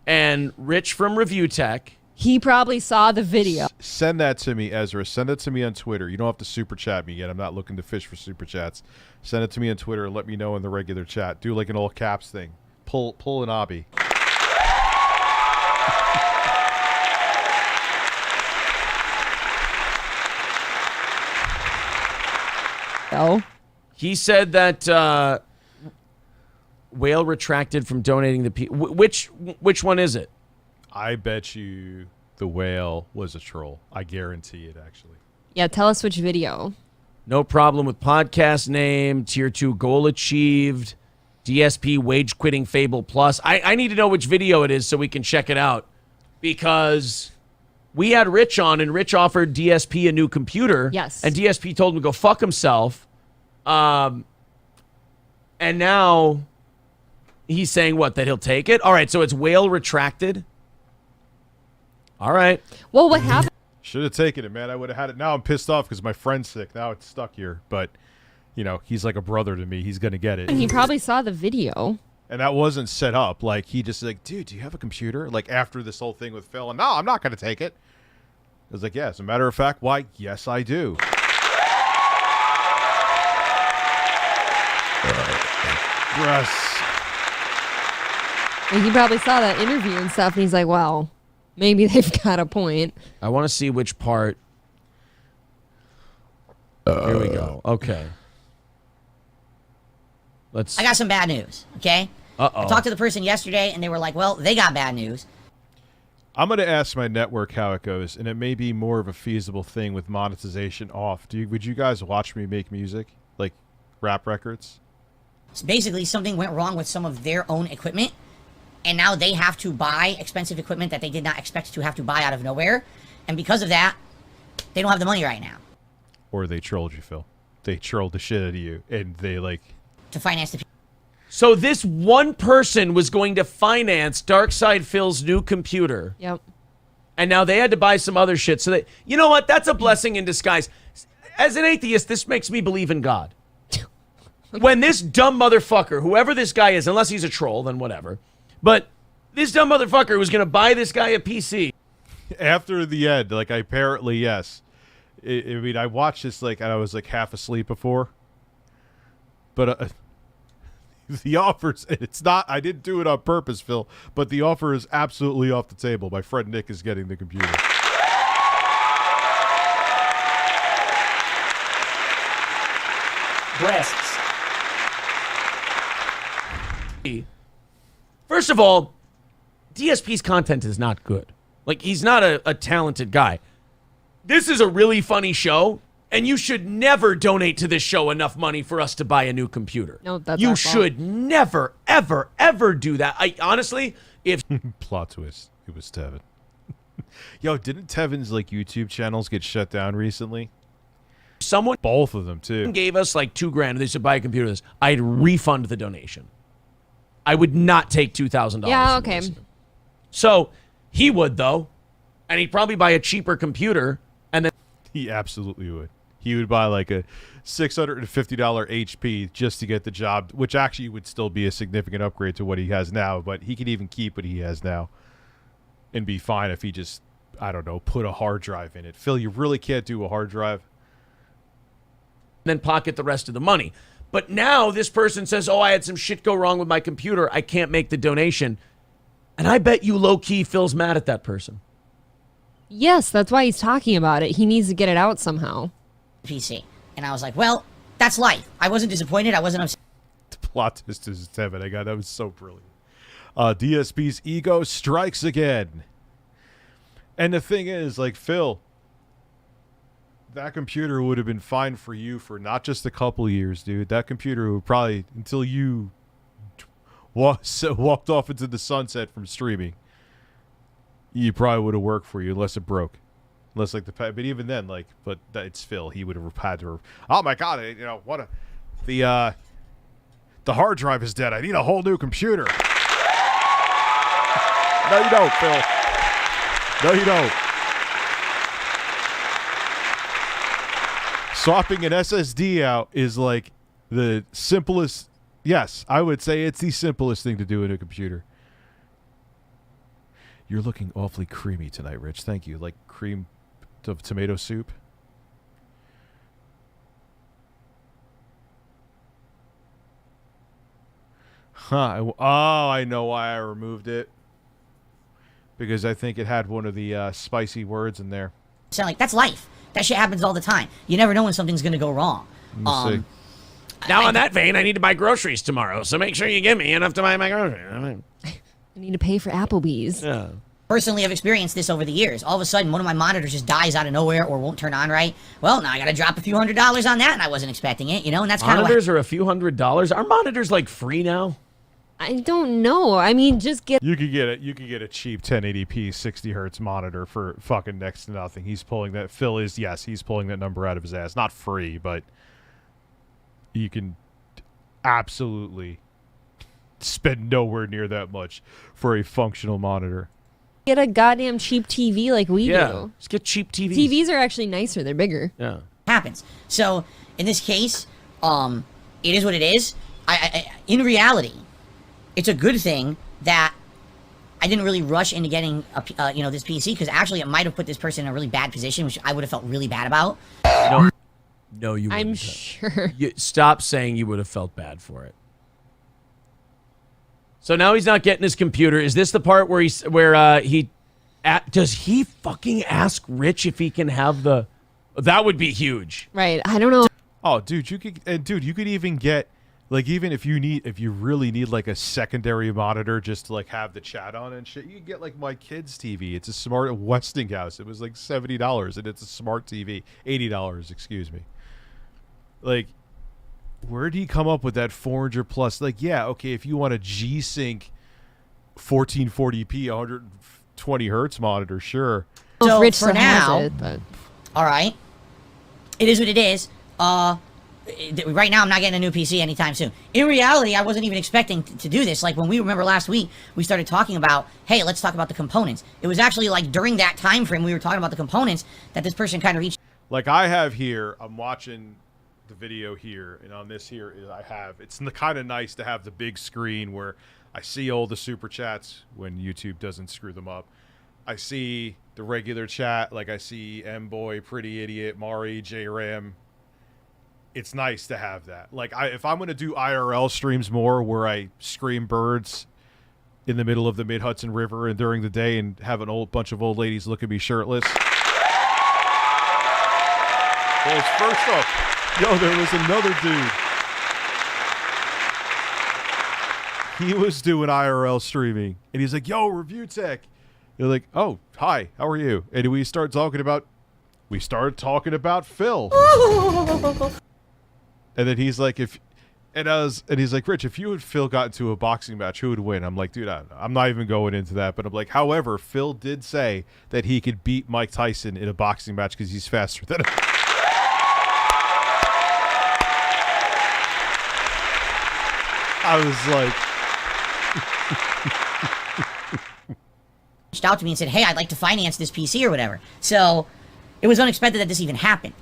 And Rich from Review Tech. He probably saw the video. Send that to me, Ezra. Send it to me on Twitter. You don't have to super chat me yet. I'm not looking to fish for super chats. Send it to me on Twitter and let me know in the regular chat. Do like an all caps thing. Pull an obby. Oh. He said that Whale retracted from donating the which one is it? I bet you the Whale was a troll. I guarantee it, actually. Yeah, tell us which video. No problem with podcast name. Tier 2 goal achieved. DSP wage quitting Fable Plus. I need to know which video it is so we can check it out. Because we had Rich on, and Rich offered DSP a new computer. Yes. And DSP told him to go fuck himself. And now he's saying what? That he'll take it? All right, so it's Whale retracted. All right. Well, what happened? Should have taken it, man. I would have had it. Now I'm pissed off because my friend's sick. Now it's stuck here. But, you know, he's like a brother to me. He's going to get it. He probably saw the video. And that wasn't set up. Like, he just like, dude, do you have a computer? Like, after this whole thing with Phil. And no, I'm not going to take it. I was like, yeah, as a matter of fact, why? Yes, I do. Yes. And he probably saw that interview and stuff, and he's like, well, maybe they've got a point. I want to see which part. Here we go. Okay. I got some bad news, okay? Uh-oh. I talked to the person yesterday, and they were like, well, they got bad news. I'm going to ask my network how it goes, and it may be more of a feasible thing with monetization off. Would you guys watch me make music? Like, rap records? So basically, something went wrong with some of their own equipment, and now they have to buy expensive equipment that they did not expect to have to buy out of nowhere. And because of that, they don't have the money right now. Or they trolled you, Phil. They trolled the shit out of you, and they, like... to finance the... So this one person was going to finance Darkside Phil's new computer. Yep. And now they had to buy some other shit. So you know what? That's a blessing in disguise. As an atheist, this makes me believe in God. When this dumb motherfucker, whoever this guy is, unless he's a troll, then whatever. But this dumb motherfucker was going to buy this guy a PC. After the end, like, apparently, yes. I mean, I watched this, like, and I was, like, half asleep before. But the offers, it's not, I didn't do it on purpose, Phil, but the offer is absolutely off the table. My friend Nick is getting the computer. Breasts. First of all, DSP's content is not good. Like, he's not a talented guy. This is a really funny show, and you should never donate to this show enough money for us to buy a new computer. No, that's you our fault. should never, ever, ever do that. I honestly, if plot twist, it was Tevin. Yo, didn't Tevin's like YouTube channels get shut down recently? Someone, both of them too, gave us like $2,000 and they said buy a computer. I'd refund the donation. I would not take $2,000. Yeah, okay. So he would though, and he'd probably buy a cheaper computer, and then he absolutely would. He would buy like a $650 HP just to get the job, which actually would still be a significant upgrade to what he has now. But he could even keep what he has now and be fine if he just, I don't know, put a hard drive in it. Phil, you really can't do a hard drive. then pocket the rest of the money. But now this person says, oh, I had some shit go wrong with my computer. I can't make the donation. And I bet you low-key Phil's mad at that person. Yes, that's why he's talking about it. He needs to get it out somehow. PC. And I was like, well, that's life. I wasn't disappointed. I wasn't upset. The plot twist is Tevin. I got that was so brilliant. DSP's ego strikes again. And the thing is, like, Phil, that computer would have been fine for you for not just a couple years, dude. That computer would probably, until you walked off into the sunset from streaming, you probably would have worked for you unless it broke. Unless, like, but even then, like, but it's Phil. He would have had to, oh my God, you know, the hard drive is dead. I need a whole new computer. No, you don't, Phil. No, you don't. Swapping an SSD out is like the simplest. Yes, I would say it's the simplest thing to do in a computer. You're looking awfully creamy tonight, Rich. Thank you. Like cream of tomato soup. Huh. Oh, I know why I removed it. Because I think it had one of the spicy words in there. Sound like that's life. That shit happens all the time. You never know when something's gonna go wrong. Now, on that vein, I need to buy groceries tomorrow, so make sure you give me enough to buy my groceries. I need to pay for Applebee's. Yeah. Personally, I've experienced this over the years. All of a sudden, one of my monitors just dies out of nowhere or won't turn on right. Well, now I gotta drop a few $100s on that, and I wasn't expecting it, you know. And that's kind of monitors are a few $100s. Are monitors like free now? I don't know. I mean, just get. You could get a cheap 1080p 60 hertz monitor for fucking next to nothing. He's pulling that. Phil is, yes, he's pulling that number out of his ass. Not free, but you can absolutely spend nowhere near that much for a functional monitor. Get a goddamn cheap TV like we do. Just get cheap TVs. TVs are actually nicer. They're bigger. Yeah. Happens. So in this case, it is what it is. In reality, it's a good thing that I didn't really rush into getting this PC, because actually it might have put this person in a really bad position, which I would have felt really bad about. No, you wouldn't. I'm sure. Stop saying you would have felt bad for it. So now he's not getting his computer. Is this the part where does he fucking ask Rich if he can have the? That would be huge. Right. I don't know. Oh, dude, you could even get. Like, even if you really need, like, a secondary monitor just to, like, have the chat on and shit, you can get, like, my kid's TV. It's a smart Westinghouse. It was, like, $70, and it's a smart TV. $80, excuse me. Like, where do you come up with that 400 plus? Like, yeah, okay, if you want a G-Sync 1440p 120 hertz monitor, sure. So Rich for now, has it, but... all right, it is what it is. Right now, I'm not getting a new PC anytime soon. In reality, I wasn't even expecting to do this. Like, when we remember last week, we started talking about, hey, let's talk about the components. It was actually, like, during that time frame we were talking about the components that this person kind of reached. Like, I have here, I'm watching the video here, and on this here, it's kind of nice to have the big screen where I see all the super chats when YouTube doesn't screw them up. I see the regular chat, like I see M-Boy, Pretty Idiot, Mari, J-Ram. It's nice to have that. Like, if I'm going to do IRL streams more where I scream birds in the middle of the Mid-Hudson River and during the day and have a bunch of old ladies look at me shirtless. Well, first up, there was another dude. He was doing IRL streaming, and he's like, yo, Review Tech. You're like, oh, hi, how are you? And we started talking about Phil. And then he's like, he's like, Rich, if you and Phil got into a boxing match, who would win? I'm like, dude, I'm not even going into that. But I'm like, however, Phil did say that he could beat Mike Tyson in a boxing match because he's faster than him. I was like, reached out to me and said, hey, I'd like to finance this PC or whatever. So it was unexpected that this even happened.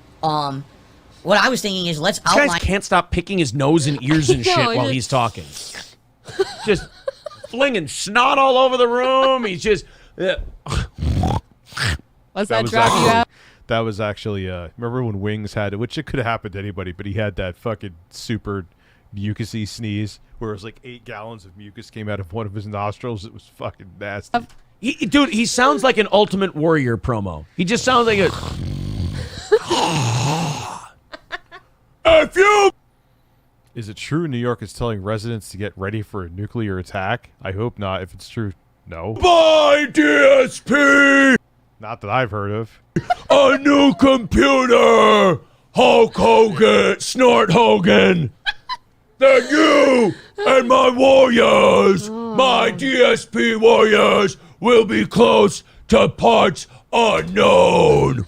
What I was thinking is, let's outline. This guy can't stop picking his nose and ears and shit while he's talking. Just flinging snot all over the room. He's just. Let's that drop you out? That was actually, remember when Wings had it, which it could have happened to anybody, but he had that fucking super mucusy sneeze where it was like 8 gallons of mucus came out of one of his nostrils. It was fucking nasty. Dude, he sounds like an Ultimate Warrior promo. He just sounds like a... If you... Is it true New York is telling residents to get ready for a nuclear attack? I hope not. If it's true, no. Buy DSP! Not that I've heard of. A new computer! Hulk Hogan! Snort Hogan! That you and my warriors, my DSP warriors, will be close to parts unknown.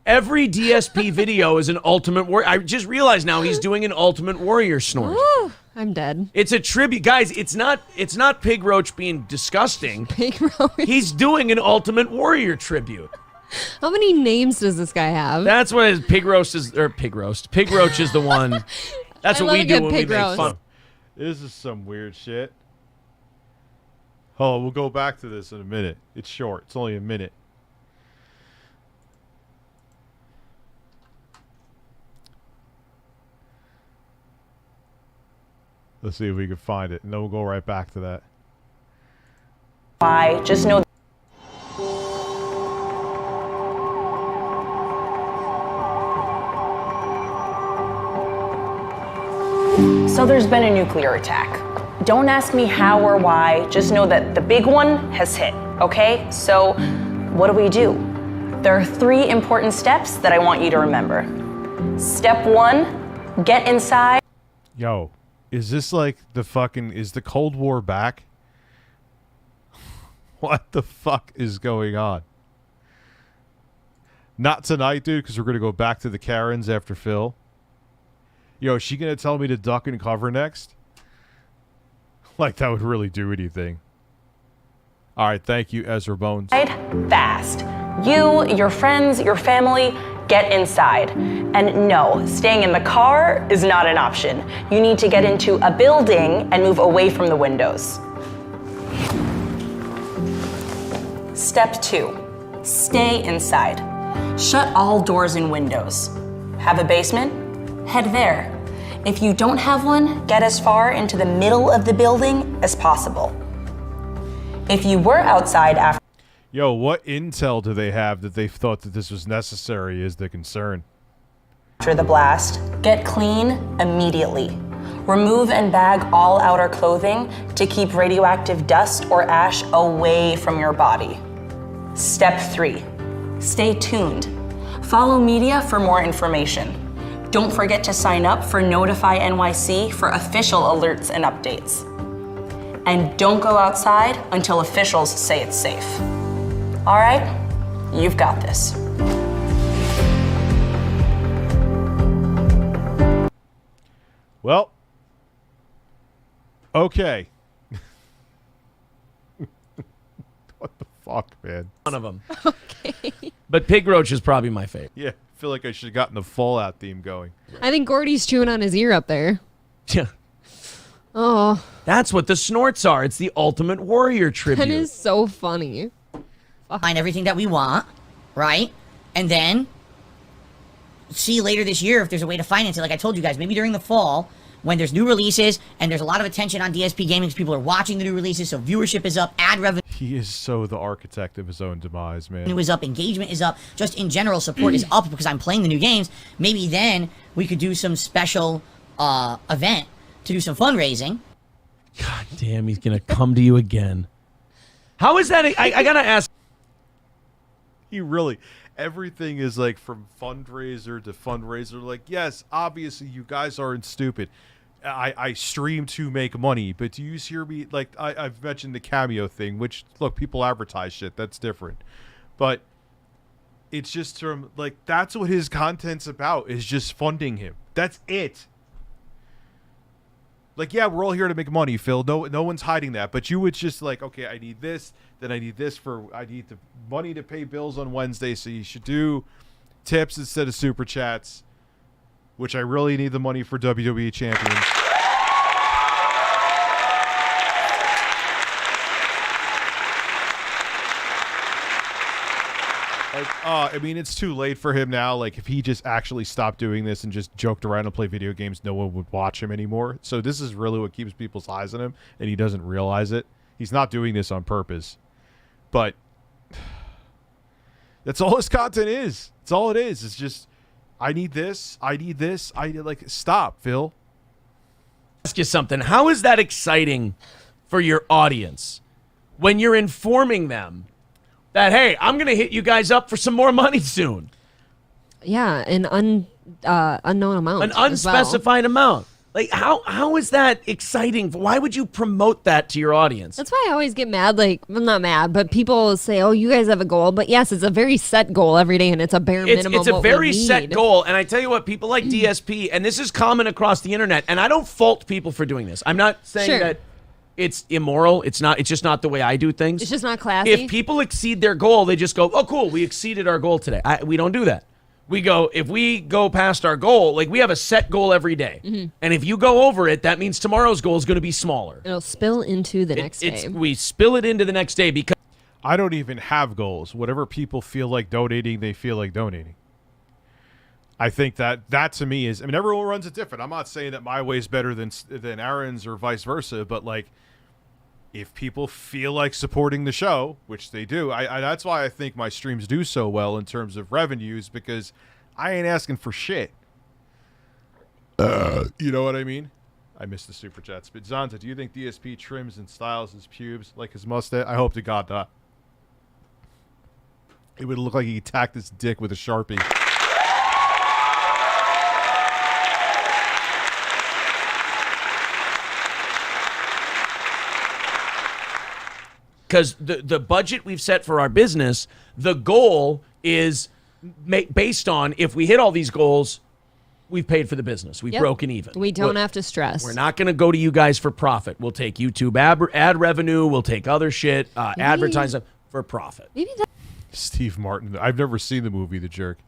Every DSP video is an Ultimate Warrior. I just realized now he's doing an Ultimate Warrior snort. Ooh, I'm dead. It's a tribute, guys. It's not Pig Roach being disgusting. Pig Roach. He's doing an Ultimate Warrior tribute. How many names does this guy have? That's what his Pig Roast is, or Pig Roast. Pig Roach is the one. That's what we do when we make fun. This is some weird shit. Oh, we'll go back to this in a minute. It's short. It's only a minute. Let's see if we can find it, and then we'll go right back to that. Why? Just know. So there's been a nuclear attack. Don't ask me how or why, just know that the big one has hit, okay? So what do? There are 3 important steps that I want you to remember. Step 1, get inside. Yo. Is this like the fucking... Is the Cold War back? What the fuck is going on? Not tonight, dude, because we're going to go back to the Karens after Phil. Yo, is she going to tell me to duck and cover next? Like, that would really do anything. All right, thank you, Ezra Bones. Fast. You, your friends, your family, get inside. And no, staying in the car is not an option. You need to get into a building and move away from the windows. Step 2, stay inside. Shut all doors and windows. Have a basement? Head there. If you don't have one, get as far into the middle of the building as possible. If you were outside after... Yo, what intel do they have that they thought that this was necessary is the concern. After the blast, get clean immediately. Remove and bag all outer clothing to keep radioactive dust or ash away from your body. Step 3, stay tuned. Follow media for more information. Don't forget to sign up for Notify NYC for official alerts and updates. And don't go outside until officials say it's safe. All right, you've got this. Well, okay. What the fuck, man? One of them. Okay. But Pig Roach is probably my favorite. Yeah, I feel like I should have gotten the Fallout theme going. I think Gordy's chewing on his ear up there. Yeah. Oh. That's what the snorts are. It's the Ultimate Warrior tribute. That is so funny. Find everything that we want, right? And then see later this year if there's a way to finance it. Like I told you guys, maybe during the fall when there's new releases and there's a lot of attention on DSP gaming because people are watching the new releases, so viewership is up, ad revenue. He is so the architect of his own demise, man. Is up, engagement is up, just in general support is up because I'm playing the new games. Maybe then we could do some special event to do some fundraising. God damn, he's gonna come to you again. How is that? I gotta ask. He really, everything is like from fundraiser to fundraiser. Like, yes, obviously you guys aren't stupid. I stream to make money, but do you hear me? Like, I've mentioned the Cameo thing, which, look, people advertise shit. That's different. But it's just from, like, that's what his content's about, is just funding him. That's it. Like, yeah, we're all here to make money, Phil. No one's hiding that. But you would just like, okay, I need this, then I need this I need the money to pay bills on Wednesday, so you should do tips instead of super chats, which I really need the money for WWE champions. Like, I mean, it's too late for him now. Like, if he just actually stopped doing this and just joked around and played video games, no one would watch him anymore. So this is really what keeps people's eyes on him, and he doesn't realize it. He's not doing this on purpose. But that's all his content is. That's all it is. It's just, I need this. I need this. Stop, Phil. Ask you something. How is that exciting for your audience when you're informing them that, hey, I'm going to hit you guys up for some more money soon? Yeah, an unknown amount. An unspecified amount. Like, how is that exciting? Why would you promote that to your audience? That's why I always get mad. Like, well, not mad, but people say, oh, you guys have a goal. But yes, it's a very set goal every day, and it's a bare minimum. It's a very set goal. And I tell you what, people like DSP, and this is common across the internet, and I don't fault people for doing this. I'm not saying that it's immoral. It's not. It's just not the way I do things. It's just not classy. If people exceed their goal, they just go, oh, cool, we exceeded our goal today. We don't do that. We go, if we go past our goal, like we have a set goal every day. Mm-hmm. And if you go over it, that means tomorrow's goal is going to be smaller. It'll spill into the next day. We spill it into the next day because I don't even have goals. Whatever people feel like donating, they feel like donating. I think that to me is, I mean, everyone runs it different. I'm not saying that my way is better than Aaron's or vice versa, but like, if people feel like supporting the show, which they do, I that's why I think my streams do so well in terms of revenues, because I ain't asking for shit. You know what I mean? I missed the super chats. But Zonta, do you think DSP trims and styles his pubes like his mustache? I hope to God not. It would look like he attacked his dick with a Sharpie. because the budget we've set for our business, the goal is based on if we hit all these goals, we've paid for the business. We've broken even. We don't have to stress. We're not going to go to you guys for profit. We'll take YouTube ad revenue. We'll take other shit, advertising for profit. Maybe that. Steve Martin. I've never seen the movie The Jerk.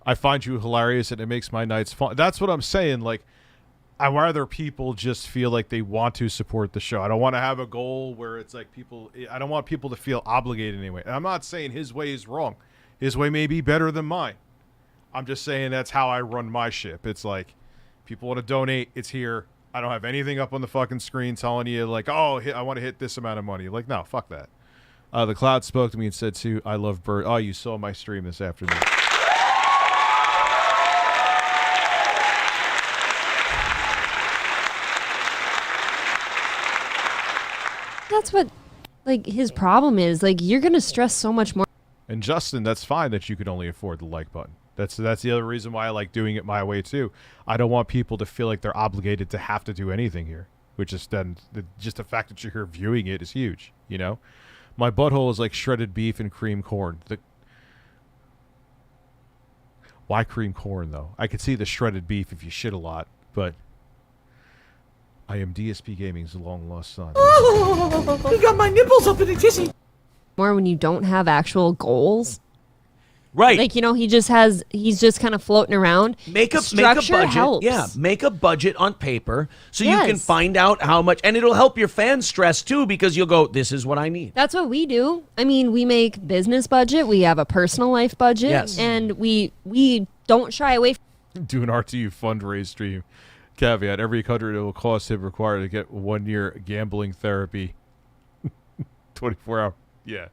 I find you hilarious and it makes my nights fun. That's what I'm saying. Like, I'd rather people just feel like they want to support the show. I don't want to have a goal where it's like I don't want people to feel obligated anyway. And I'm not saying his way is wrong. His way may be better than mine. I'm just saying that's how I run my ship. It's like, people want to donate, it's here. I don't have anything up on the fucking screen telling you like, oh, I want to hit this amount of money. Like, no, fuck that. The Cloud spoke to me and said, too, I love Bert. Oh, you saw my stream this afternoon. That's what, like, his problem is. Like, you're going to stress so much more. And Justin, that's fine that you could only afford the like button. That's the other reason why I like doing it my way, too. I don't want people to feel like they're obligated to have to do anything here, which is then just the fact that you're here viewing it is huge, you know? My butthole is like shredded beef and cream corn. Why cream corn, though? I could see the shredded beef if you shit a lot, but I am DSP Gaming's long-lost son. Oh, he got my nipples up in a tissy. More when you don't have actual goals. Right. Like, you know, he's just kind of floating around. Make a budget. Helps. Yeah, make a budget on paper so you can find out how much, and it'll help your fans stress too, because you'll go, this is what I need. That's what we do. I mean, we make business budget, we have a personal life budget, and we don't shy away from do an RTU fundraise stream. Caveat, every country it will cost him required to get 1 year gambling therapy. 24 hour. Yeah.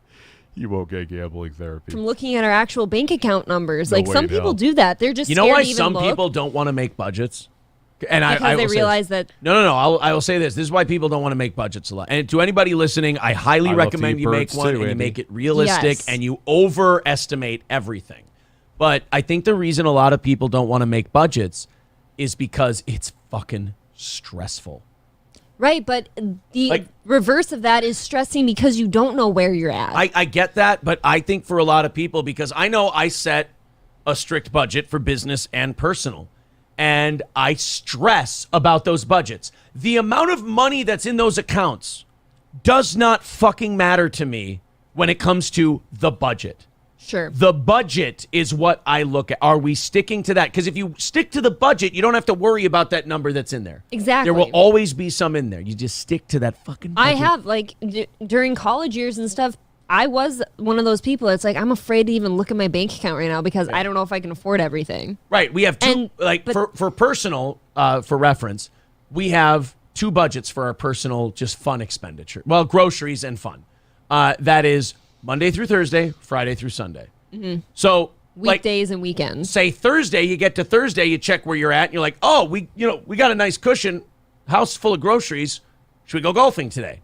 You won't get gambling therapy. From looking at our actual bank account numbers. Like, some people do that. They're just You know why some people don't want to make budgets? And because they realize that... No. I will say this. This is why people don't want to make budgets a lot. And to anybody listening, I highly recommend you make one and you make it realistic and you overestimate everything. But I think the reason a lot of people don't want to make budgets is because it's fucking stressful. Right, but the reverse of that is stressing because you don't know where you're at. I get that, but I think for a lot of people, because I know I set a strict budget for business and personal, and I stress about those budgets. The amount of money that's in those accounts does not fucking matter to me when it comes to the budget. Sure. The budget is what I look at. Are we sticking to that? Because if you stick to the budget, you don't have to worry about that number that's in there. Exactly. There will always be some in there. You just stick to that fucking budget. I have, like, during college years and stuff, I was one of those people. It's like, I'm afraid to even look at my bank account right now because I don't know if I can afford everything. Right. We have two, for personal, for reference, we have 2 budgets for our personal, just fun expenditure. Well, groceries and fun. That is Monday through Thursday, Friday through Sunday. Mm-hmm. So weekdays and weekends. Say Thursday, you get to Thursday, you check where you're at, and you're like, oh, we got a nice cushion, house full of groceries. Should we go golfing today?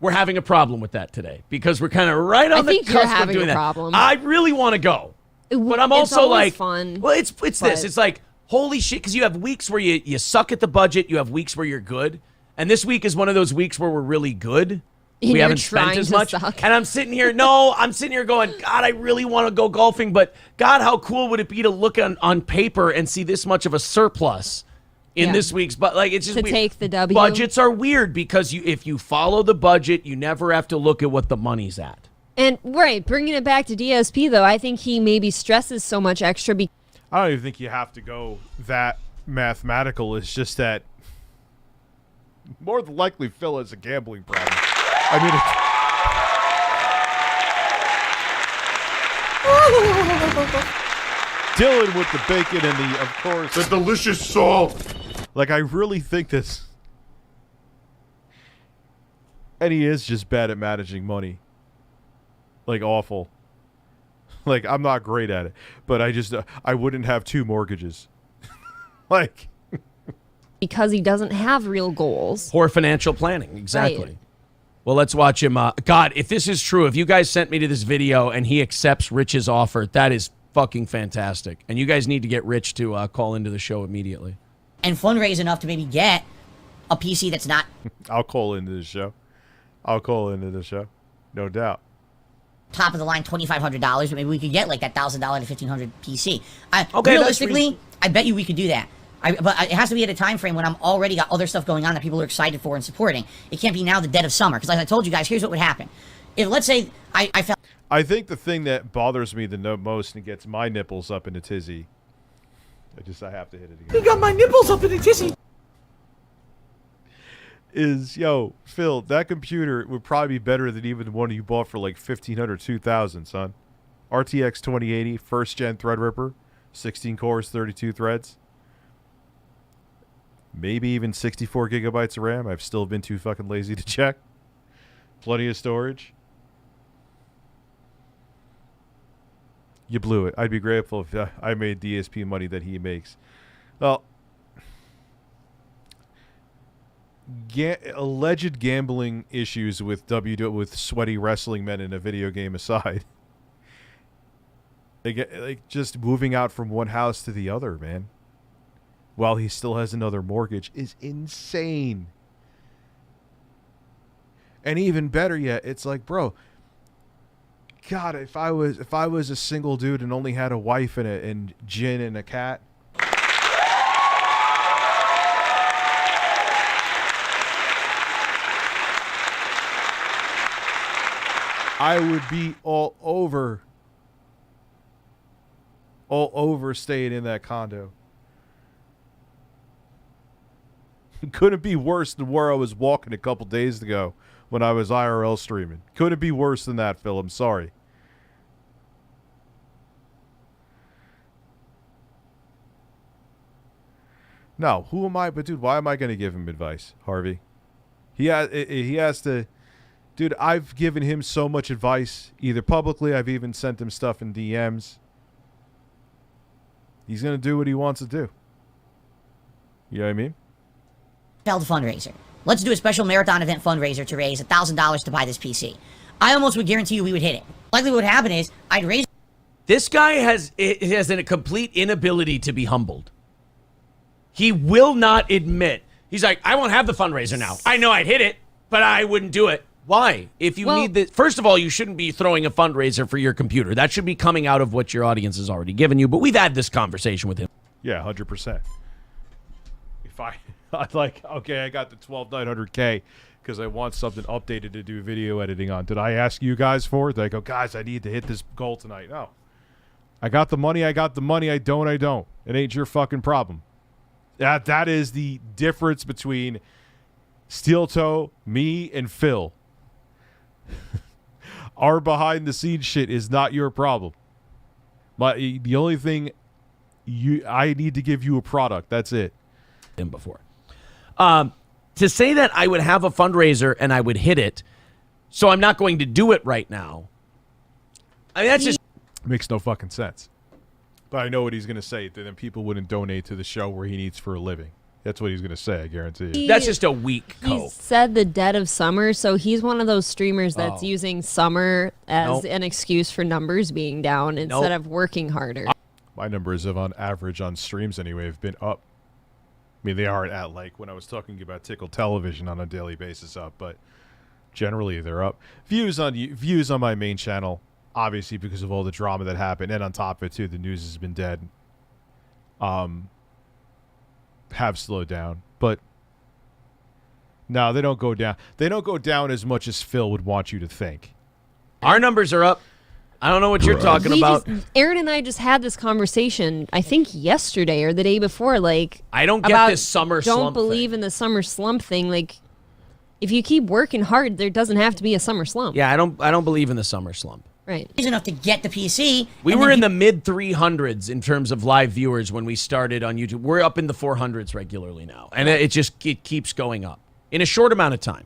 We're having a problem with that today because we're kind of right on the cusp of doing that. Problem. I really want to go, but I'm also like, fun, well, it's this. It's like, holy shit, because you have weeks where you suck at the budget. You have weeks where you're good, and this week is one of those weeks where we're really good. We haven't spent as much. And I'm sitting here going, God, I really want to go golfing, but God, how cool would it be to look on paper and see this much of a surplus in this week's, but like, it's just weird. Take the W. Budgets are weird because if you follow the budget, you never have to look at what the money's at. And bringing it back to DSP though, I think he maybe stresses so much extra. I don't even think you have to go that mathematical. It's just that more than likely Phil has a gambling problem. I mean, Dylan with the bacon and the, of course, the delicious salt. Like, I really think this. And he is just bad at managing money. Like, awful. Like, I'm not great at it. But I wouldn't have 2 mortgages. Like. Because he doesn't have real goals. Poor financial planning. Exactly. Right. Well, let's watch him. God, if this is true, if you guys sent me to this video and he accepts Rich's offer, that is fucking fantastic. And you guys need to get Rich to call into the show immediately. And fundraise enough to maybe get a PC that's not... I'll call into the show. No doubt. Top of the line, $2,500, but maybe we could get like that $1,000 to $1,500 PC. Okay, realistically, I bet you we could do that. But it has to be at a time frame when I'm already got other stuff going on that people are excited for and supporting. It can't be now the dead of summer. Because like I told you guys, here's what would happen. If, let's say, I felt... I think the thing that bothers me the most and gets my nipples up in a tizzy... I have to hit it again. You got my nipples up in a tizzy. Is, yo, Phil, that computer would probably be better than even the one you bought for like $1,500 or $2,000, son. RTX 2080, first gen Threadripper, 16 cores, 32 threads. Maybe even 64 gigabytes of RAM. I've still been too fucking lazy to check. Plenty of storage. You blew it. I'd be grateful if I made DSP money that he makes. Well, alleged gambling issues with sweaty wrestling men in a video game aside, like just moving out from one house to the other, man, while he still has another mortgage is insane. And even better yet, it's like, bro, God, if I was a single dude and only had a wife and gin and a cat, I would be all over staying in that condo. Couldn't be worse than where I was walking a couple days ago when I was IRL streaming. Couldn't be worse than that, Phil. I'm sorry. No, who am I? But dude, why am I going to give him advice, Harvey? He has to. Dude, I've given him so much advice, either publicly, I've even sent him stuff in DMs. He's going to do what he wants to do. You know what I mean? Failed fundraiser. Let's do a special marathon event fundraiser to raise $1,000 to buy this PC. I almost would guarantee you we would hit it. Likely what would happen is I'd raise... This guy has a complete inability to be humbled. He will not admit. He's like, I won't have the fundraiser now. I know I'd hit it, but I wouldn't do it. Why? If you need the... First of all, you shouldn't be throwing a fundraiser for your computer. That should be coming out of what your audience has already given you, but we've had this conversation with him. Yeah, 100%. If I'd like, okay, I got the 12900K because I want something updated to do video editing on. Did I ask you guys for it? Did I go, guys, I need to hit this goal tonight? No. I got the money. I don't. It ain't your fucking problem. That is the difference between Steel Toe, me, and Phil. Our behind the scenes shit is not your problem. The only thing I need to give you a product. That's it. Before. To say that I would have a fundraiser and I would hit it, so I'm not going to do it right now. I mean, that's just makes no fucking sense. But I know what he's going to say. Then people wouldn't donate to the show where he needs for a living. That's what he's going to say, I guarantee you. That's just a weak He cope. said the dead of summer, so he's one of those streamers that's using summer as an excuse for numbers being down instead of working harder. My numbers have, on average, on streams anyway, have been up. I mean, they aren't at, like, when I was talking about Tickle Television on a daily basis up, but generally they're up. Views on my main channel, obviously because of all the drama that happened, and on top of it, too, the news has been dead, have slowed down. But, no, they don't go down. They don't go down as much as Phil would want you to think. Our numbers are up. I don't know what you're talking about. Aaron and I just had this conversation, I think yesterday or the day before. Like, I don't get this summer slump. Don't believe in the summer slump thing. Like, if you keep working hard, there doesn't have to be a summer slump. Yeah, I don't believe in the summer slump. Right. It's enough to get the PC. We were in the mid 300s in terms of live viewers when we started on YouTube. We're up in the 400s regularly now, and it keeps going up in a short amount of time.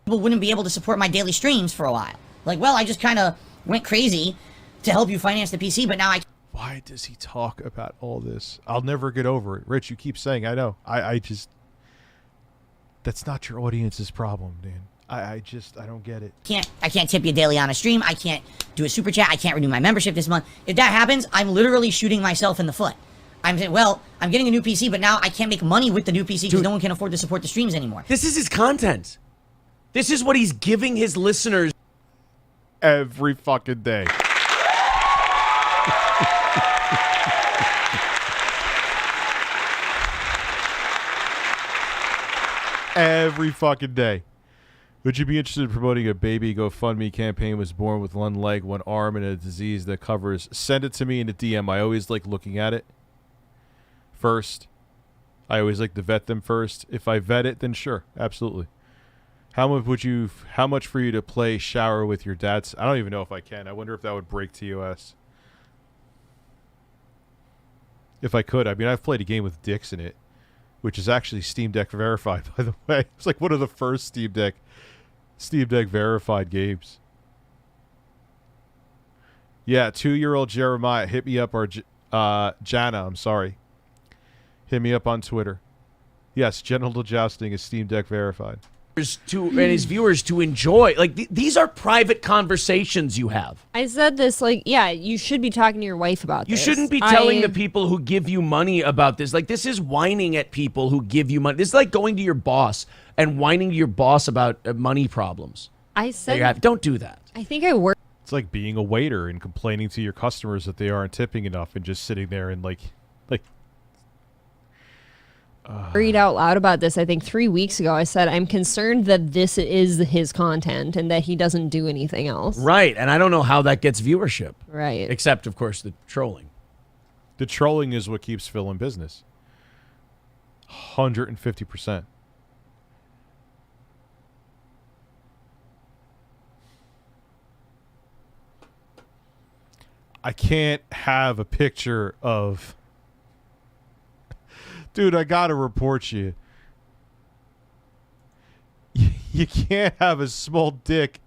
People wouldn't be able to support my daily streams for a while. Like, well, I just kind of went crazy to help you finance the PC, but now I... Why does he talk about all this? I'll never get over it. Rich, you keep saying, I know. I just... That's not your audience's problem, Dan. I don't get it. I can't tip you daily on a stream. I can't do a super chat. I can't renew my membership this month. If that happens, I'm literally shooting myself in the foot. I'm saying, well, I'm getting a new PC, but now I can't make money with the new PC because no one can afford to support the streams anymore. This is his content. This is what he's giving his listeners every fucking day. Every fucking day. Would you be interested in promoting a baby GoFundMe campaign was born with one leg, one arm, and a disease that covers? Send it to me in a DM. I always like looking at it first. I always like to vet them first. If I vet it, then sure, absolutely. How much for you to play shower with your dad's? I don't even know if I can. I wonder if that would break TOS. If I could. I mean, I've played a game with dicks in it, which is actually Steam Deck verified, by the way. It's like one of the first Steam Deck verified games. Yeah, 2-year-old Jeremiah, hit me up, or Jana, I'm sorry. Hit me up on Twitter. Yes, genital jousting is Steam Deck verified. And his viewers to enjoy. Like, these are private conversations you have. I said this, like, yeah, you should be talking to your wife about You this. shouldn't be telling the people who give you money about this. Like, this is whining at people who give you money. This is like going to your boss and whining to your boss about money problems. I said, don't do that. I think I work. It's like being a waiter and complaining to your customers that they aren't tipping enough and just sitting there and like worried out loud about this. I think 3 weeks ago I said I'm concerned that this is his content and that he doesn't do anything else. Right, and I don't know how that gets viewership. Right. Except, of course, the trolling. The trolling is what keeps Phil in business. 150%. I can't have a picture of... Dude, I gotta report you. You can't have a small dick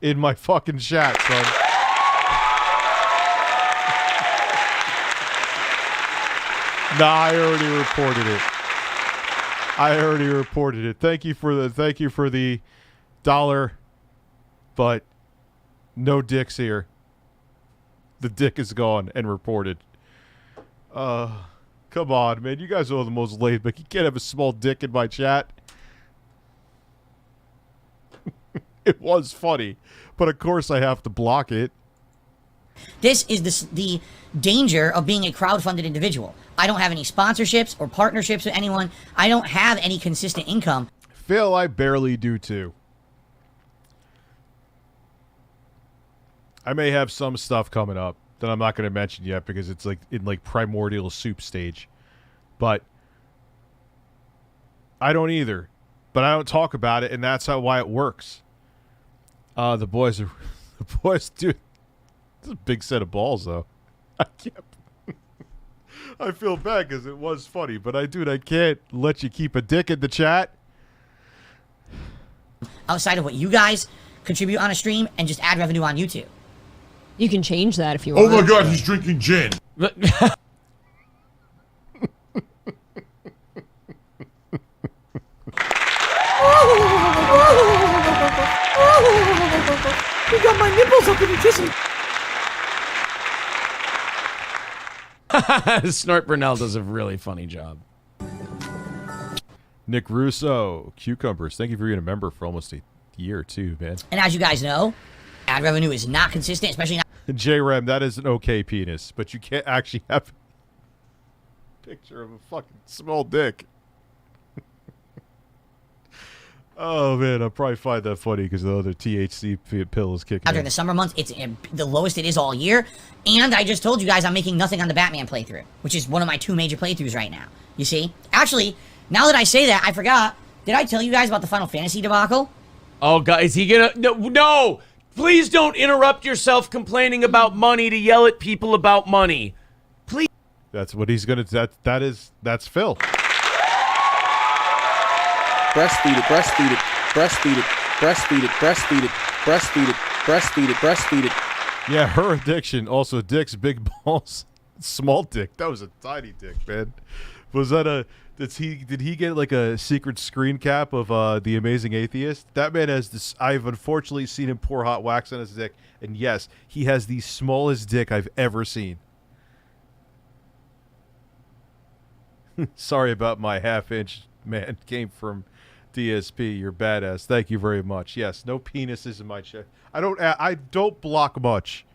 in my fucking chat, son. Nah, I already reported it. Thank you for the $1, but no dicks here. The dick is gone and reported. Come on, man. You guys are the most laid back. You can't have a small dick in my chat. It was funny, but of course I have to block it. This is the danger of being a crowdfunded individual. I don't have any sponsorships or partnerships with anyone. I don't have any consistent income. Phil, I barely do too. I may have some stuff coming up that I'm not going to mention yet because it's like in like primordial soup stage. But I don't either. But I don't talk about it, and that's why it works. The boys, dude. This is a big set of balls, though. I can't. I feel bad because it was funny, but I can't let you keep a dick in the chat. Outside of what you guys contribute on a stream and just add revenue on YouTube. You can change that if you Oh want. my god, he's drinking gin. You got my nipples up in your kissing. Snort Burnell does a really funny job. Nick Russo, Cucumbers. Thank you for being a member for almost a year, too, man. And as you guys know, ad revenue is not consistent, especially not. J-Rem, that is an okay penis, but you can't actually have a picture of a fucking small dick. Oh, man, I'll probably find that funny because the other THC pill is kicking During in. the summer months, it's the lowest it is all year. And I just told you guys I'm making nothing on the Batman playthrough, which is one of my 2 major playthroughs right now. You see? Actually, now that I say that, I forgot. Did I tell you guys about the Final Fantasy debacle? Oh, God, is he gonna... No! Please don't interrupt yourself complaining about money to yell at people about money. Please. That's what he's gonna... That's Phil. Breastfeed it, breastfeed it, breastfeed it, breastfeed it, breastfeed it, breastfeed it, breastfeed it, breastfeed it. Yeah, her addiction. Also, dicks, big balls, small dick. That was a tiny dick, man. Was that a... Did he get like a secret screen cap of The Amazing Atheist? That man has this... I've unfortunately seen him pour hot wax on his dick. And yes, he has the smallest dick I've ever seen. Sorry about my half-inch, man. Came from DSP. You're badass. Thank you very much. Yes, no penises in my chat. I don't block much.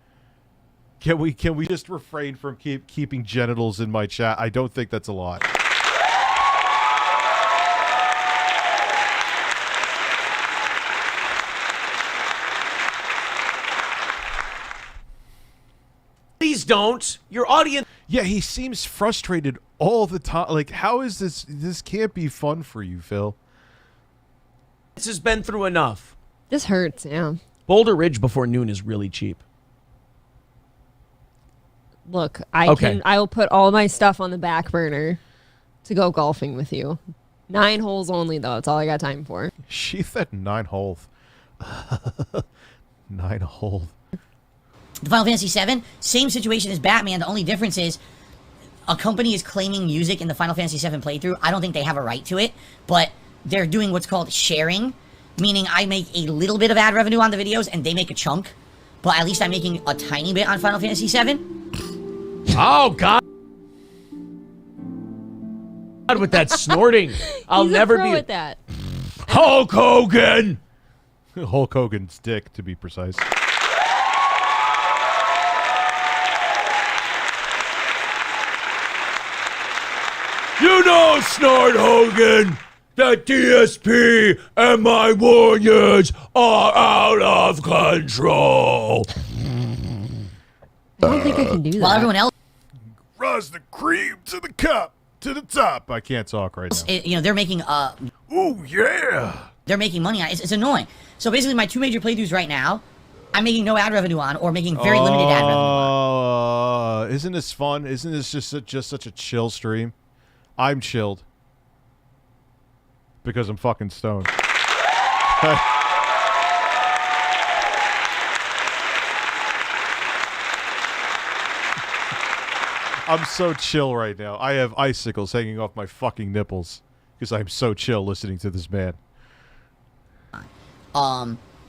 Can we just refrain from keeping genitals in my chat? I don't think that's a lot. Please don't. Your audience... Yeah, he seems frustrated all the time. Like, how is this... This can't be fun for you, Phil. This has been through enough. This hurts, yeah. Boulder Ridge before noon is really cheap. Look, I will put all my stuff on the back burner to go golfing with you. 9 holes only, though. That's all I got time for. She said 9 holes. 9 holes. The Final Fantasy VII, same situation as Batman. The only difference is a company is claiming music in the Final Fantasy VII playthrough. I don't think they have a right to it, but they're doing what's called sharing, meaning I make a little bit of ad revenue on the videos and they make a chunk, but at least I'm making a tiny bit on Final Fantasy VII. Oh, God. With that snorting. I'll never be with that. Hulk Hogan. Hulk Hogan's dick, to be precise. You know, Snort Hogan, that DSP and my warriors are out of control. I don't think I can do that. While everyone else... Rise the cream to the cup, to the top. I can't talk right now. You know, they're making... Ooh, yeah. They're making money on it. It's annoying. So basically, my 2 major playthroughs right now, I'm making no ad revenue on, or making very limited ad revenue on. Isn't this fun? Isn't this just such a chill stream? I'm chilled. Because I'm fucking stoned. I'm so chill right now. I have icicles hanging off my fucking nipples. Because I'm so chill listening to this man.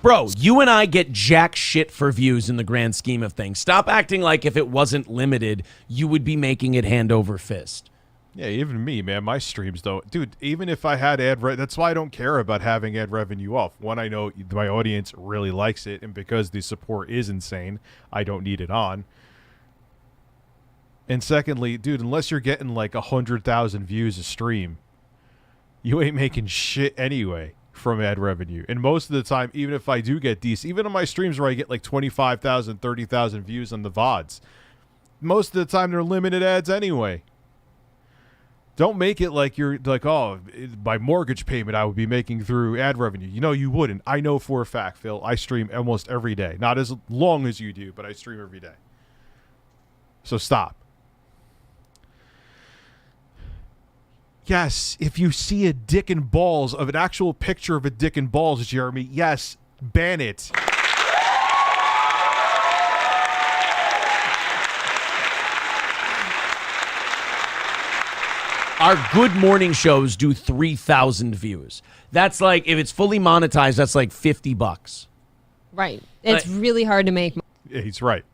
Bro, you and I get jack shit for views in the grand scheme of things. Stop acting like if it wasn't limited, you would be making it hand over fist. Yeah, even me, man. My streams don't. Dude, even if I had that's why I don't care about having ad revenue off. One, I know my audience really likes it, and because the support is insane, I don't need it on. And secondly, dude, unless you're getting like 100,000 views a stream, you ain't making shit anyway from ad revenue. And most of the time, even if I do get decent, even on my streams where I get like 25,000, 30,000 views on the VODs, most of the time they're limited ads anyway. Don't make it like you're like, oh, my mortgage payment I would be making through ad revenue. You know, you wouldn't. I know for a fact, Phil, I stream almost every day. Not as long as you do, but I stream every day. So stop. Yes, if you see a dick and balls of an actual picture of a dick and balls, Jeremy, yes, ban it. Our good morning shows do 3,000 views. That's like, if it's fully monetized, that's like $50. Right. It's really hard to make money. Yeah, he's right.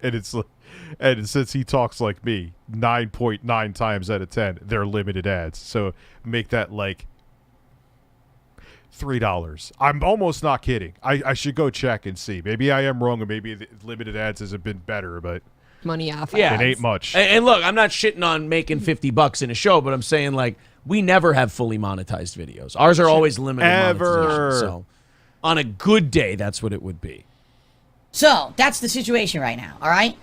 And since he talks like me, 9.9 times out of 10, they're limited ads. So make that like $3. I'm almost not kidding. I should go check and see. Maybe I am wrong, or maybe the limited ads hasn't been better, but money off. Yeah, it ain't much. And look, I'm not shitting on making $50 in a show, but I'm saying like we never have fully monetized videos. Ours are always limited monetization. So on a good day, that's what it would be. So that's the situation right now. All right.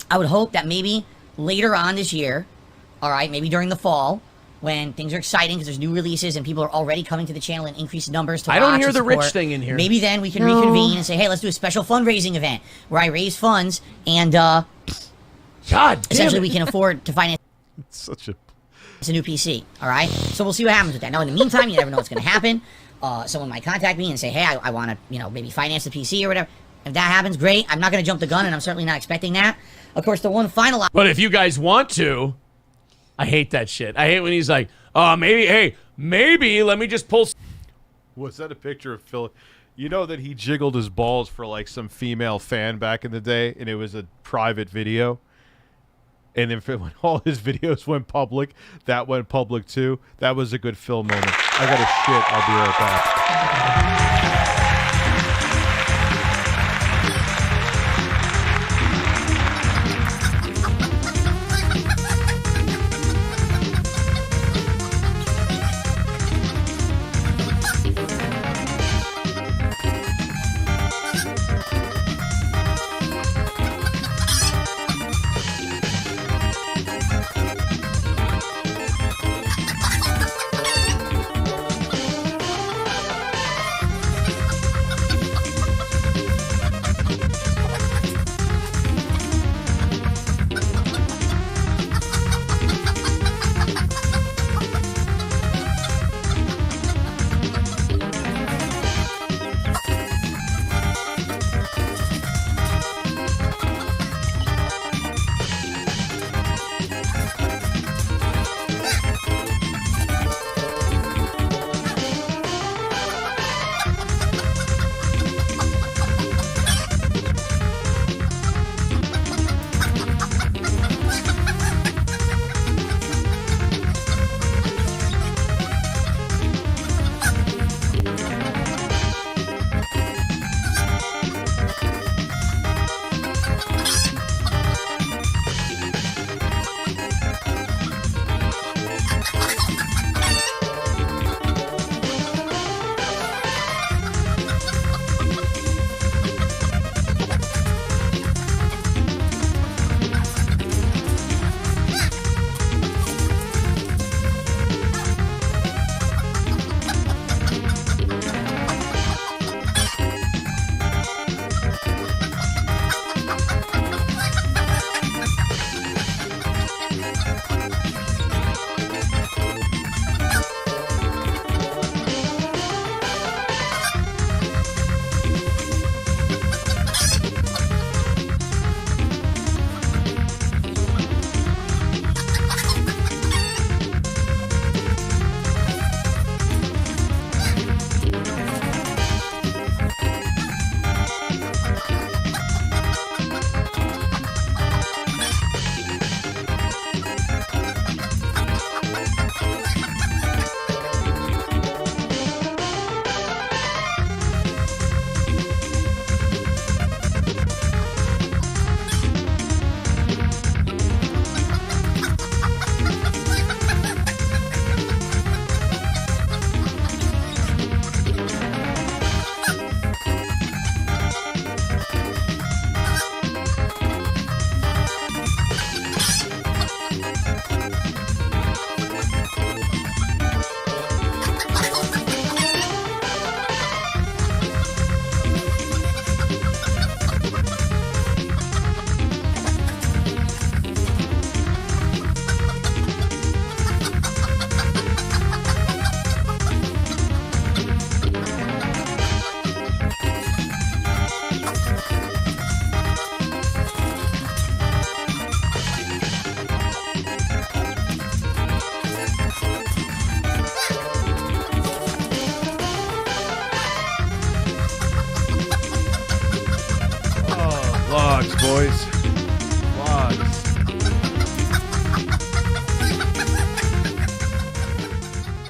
I would hope that maybe later on this year, all right, maybe during the fall, when things are exciting because there's new releases and people are already coming to the channel in increased numbers to watch. I don't hear and the support, rich thing in here. Maybe then we can reconvene and say, hey, let's do a special fundraising event where I raise funds and God essentially we can afford to finance it's such a new PC. All right, so we'll see what happens with that. Now, in the meantime, you never know what's going to happen. Someone might contact me and say, hey, I want to, maybe finance the PC or whatever. If that happens, great. I'm not going to jump the gun, and I'm certainly not expecting that. Of course, the one final... But if you guys want to, I hate that shit. I hate when he's like, oh, maybe, let me just pull... Was that a picture of Phil? You know that he jiggled his balls for like some female fan back in the day, and it was a private video? And then when all his videos went public, that went public too. That was a good Phil moment. I gotta shit. I'll be right back. boys. Vlogs.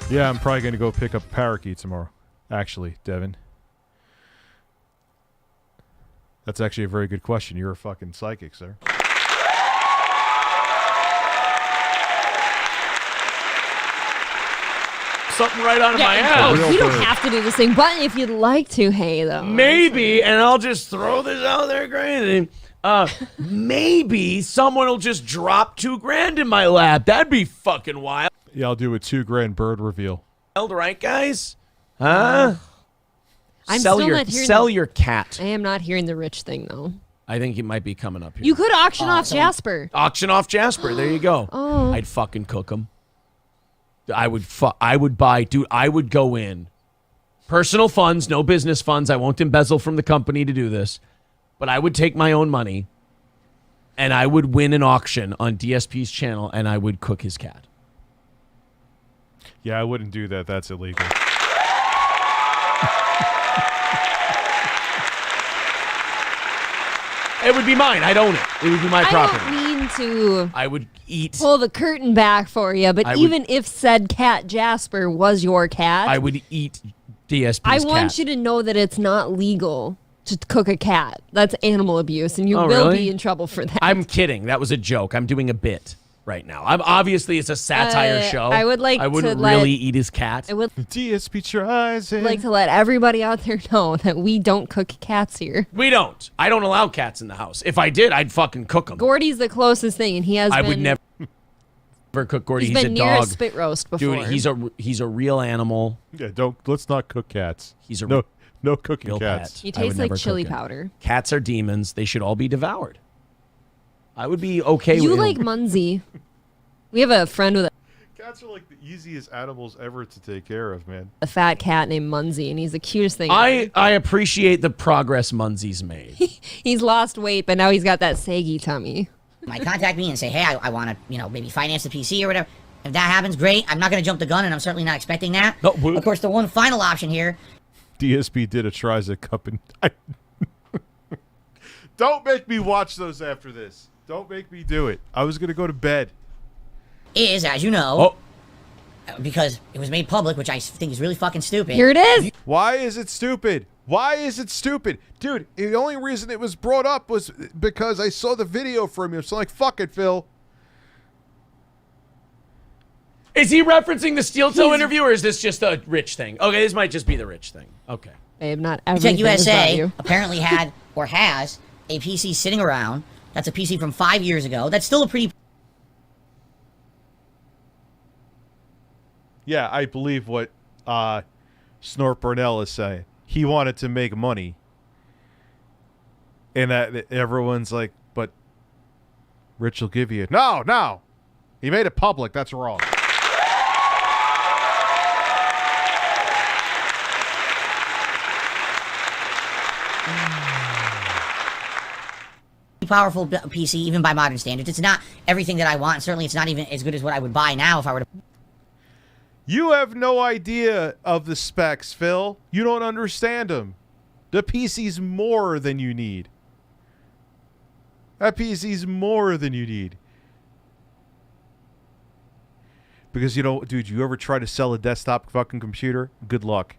Yeah, I'm probably going to go pick up a parakeet tomorrow. Actually, Devin. That's actually a very good question. You're a fucking psychic, sir. Something right out of my ass. You don't have to do the same button if you'd like to, hey, though. Maybe, and I'll just throw this out there, Grant. Maybe someone will just drop $2,000 in my lap. That'd be fucking wild. Yeah, I'll do a $2,000 bird reveal. Right, guys? Huh? I'm sell still your not hearing sell the- your cat. I am not hearing the rich thing, though. I think it might be coming up here. You could auction off Jasper. Auction off Jasper. There you go. Oh. I'd fucking cook him. I would buy, dude, I would go in. Personal funds, no business funds. I won't embezzle from the company to do this. But I would take my own money and I would win an auction on DSP's channel and I would cook his cat. Yeah, I wouldn't do that. That's illegal. It would be mine. I'd own it. It would be my property. I don't mean to I would eat. pull the curtain back for you, but I would- even if said cat Jasper was your cat, I would eat DSP's I cat. want you to know that it's not legal to cook a cat. That's animal abuse, and you Oh, will really? be in trouble for that. I'm kidding. That was a joke. I'm doing a bit right now. I'm obviously it's a satire show. I would like I wouldn't to let- really eat his cat. I would DSP tries it. like to let everybody out there know that we don't cook cats here. We don't. I don't allow cats in the house. If I did, I'd fucking cook them. Gordy's the closest thing, and he has I been. would never cook Gordy. He's He's been a near dog. a spit roast before. Dude, he's a real animal. Yeah, let's not cook cats. He's a no cooking real cats. pet. He I would tastes like never chili cook him. powder. Cats are demons. They should all be devoured. I would be okay You with like Munzie. We have a friend with Cats are like the easiest animals ever to take care of, man. a fat cat named Munzie, and he's the cutest thing. I appreciate the progress Munsie's made. He's lost weight, but now he's got that saggy tummy. Might contact me and say, hey, I want to, maybe finance the PC or whatever. If that happens, great. I'm not going to jump the gun, and I'm certainly not expecting that. No, of course, the one final option here. DSP did a Triza cup and don't make me watch those after this. Don't make me do it. I was going to go to bed. Is, as you know, because it was made public, which I think is really fucking stupid. Here it is. Why is it stupid? Why is it stupid? Dude, the only reason it was brought up was because I saw the video from you. So like, fuck it, Phil. Is he referencing the steel toe interview, or is this just a Rich thing? Okay, this might just be the Rich thing. Okay. Babe, not everything is about ReviewTechUSA you. apparently had or has a PC sitting around. That's a PC from 5 years ago. That's still a pretty. Yeah, I believe what Snort Burnell is saying. He wanted to make money. And that everyone's like, but Rich will give you it. No. He made it public. That's wrong. Powerful PC, even by modern standards. It's not everything that I want. Certainly, it's not even as good as what I would buy now if I were to. You have no idea of the specs, Phil. You don't understand them. The PC's more than you need. That PC's more than you need. Because, dude, you ever try to sell a desktop fucking computer? Good luck.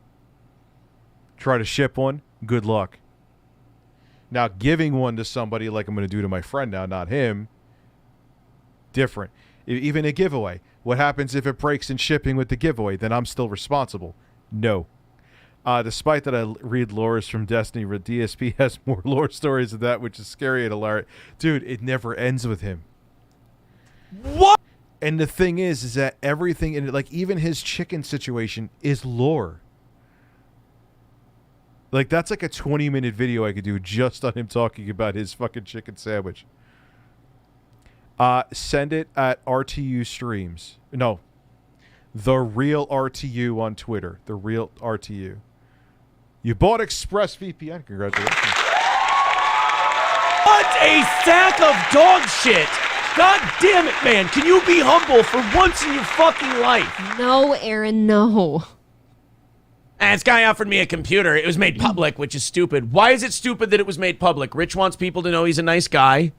Try to ship one? Good luck. Now, giving one to somebody like I'm going to do to my friend now, not him, different. Even a giveaway. What happens if it breaks in shipping with the giveaway? Then I'm still responsible. No. Despite that I read lores from Destiny, DSP has more lore stories than that, which is scary and hilarious. Dude, it never ends with him. What? And the thing is that everything in it, like even his chicken situation, is lore. Like, that's like a 20-minute video I could do just on him talking about his fucking chicken sandwich. Send it at RTUstreams. No. The Real RTU on Twitter. The Real RTU. You bought ExpressVPN. Congratulations. What a sack of dog shit. God damn it, man. Can you be humble for once in your fucking life? No, Aaron, no. And this guy offered me a computer. It was made public, which is stupid. Why is it stupid that it was made public? Rich wants people to know he's a nice guy.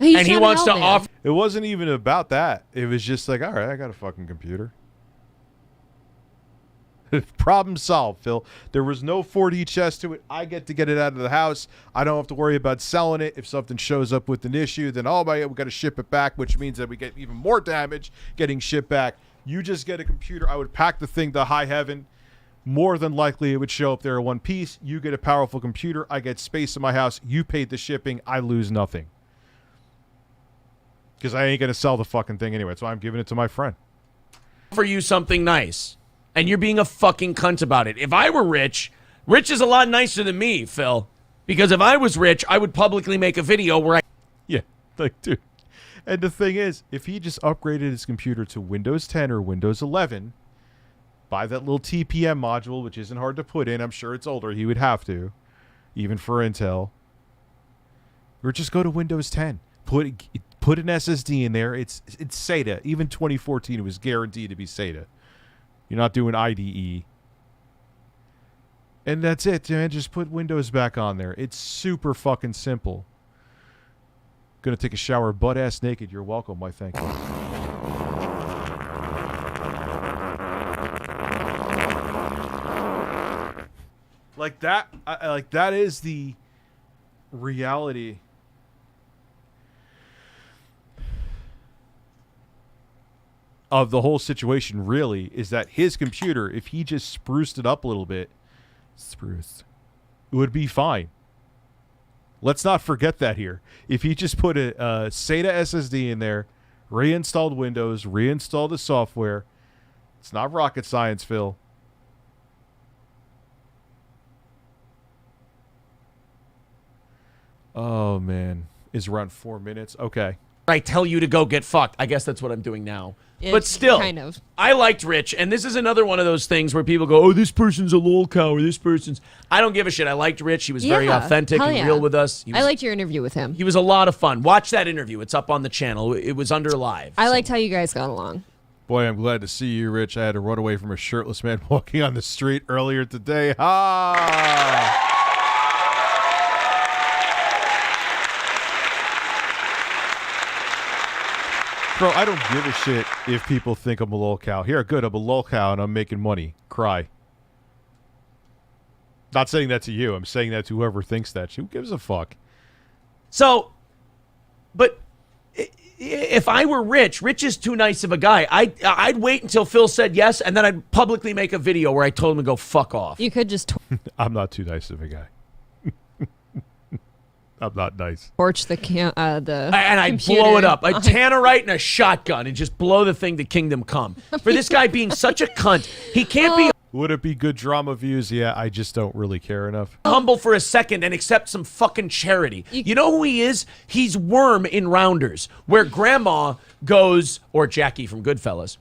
And he wants to offer. It wasn't even about that. It was just like, all right, I got a fucking computer. Problem solved, Phil. There was no 4D chest to it. I get to get it out of the house. I don't have to worry about selling it. If something shows up with an issue, then oh my, we got to ship it back, which means that we get even more damage getting shipped back. You just get a computer. I would pack the thing to high heaven. More than likely, it would show up there in one piece. You get a powerful computer. I get space in my house. You paid the shipping. I lose nothing. Because I ain't going to sell the fucking thing anyway. So I'm giving it to my friend. For you something nice. And you're being a fucking cunt about it. If I were Rich, Rich is a lot nicer than me, Phil. Because if I was Rich, I would publicly make a video where I... Yeah, like, dude. And the thing is, if he just upgraded his computer to Windows 10 or Windows 11... buy that little TPM module, which isn't hard to put in. I'm sure it's older. He would have to, even for Intel. Or just go to Windows 10. Put an SSD in there. It's SATA. Even 2014, it was guaranteed to be SATA. You're not doing IDE. And that's it, man. Just put Windows back on there. It's super fucking simple. Gonna take a shower butt-ass naked. You're welcome, I think. Like that, like that is the reality of the whole situation. Really, is that his computer, if he just spruced it up a little bit, it would be fine. Let's not forget that here. If he just put a SATA SSD in there, reinstalled Windows, reinstalled the software, it's not rocket science, Phil. Oh, man. Is around 4 minutes? Okay. I tell you to go get fucked. I guess that's what I'm doing now. But still, kind of. I liked Rich, and this is another one of those things where people go, oh, this person's a lolcow, or this person's... I don't give a shit. I liked Rich. He was very authentic and real with us. I liked your interview with him. He was a lot of fun. Watch that interview. It's up on the channel. It was under live. I liked how you guys got along. Boy, I'm glad to see you, Rich. I had to run away from a shirtless man walking on the street earlier today. Ha! Bro, I don't give a shit if people think I'm a lolcow. Here, good, I'm a lolcow and I'm making money. Cry. Not saying that to you. I'm saying that to whoever thinks that. Who gives a fuck? So, but if I were Rich, Rich is too nice of a guy. I'd wait until Phil said yes, and then I'd publicly make a video where I told him to go fuck off. You could just... I'm not too nice of a guy. I'm not nice. Torch the and I blow it up. A Tannerite and a shotgun and just blow the thing to Kingdom Come. For this guy being such a cunt, he can't be... Would it be good drama views? Yeah, I just don't really care enough. Humble for a second and accept some fucking charity. You know who he is? He's Worm in Rounders, where Grandma goes, or Jackie from Goodfellas,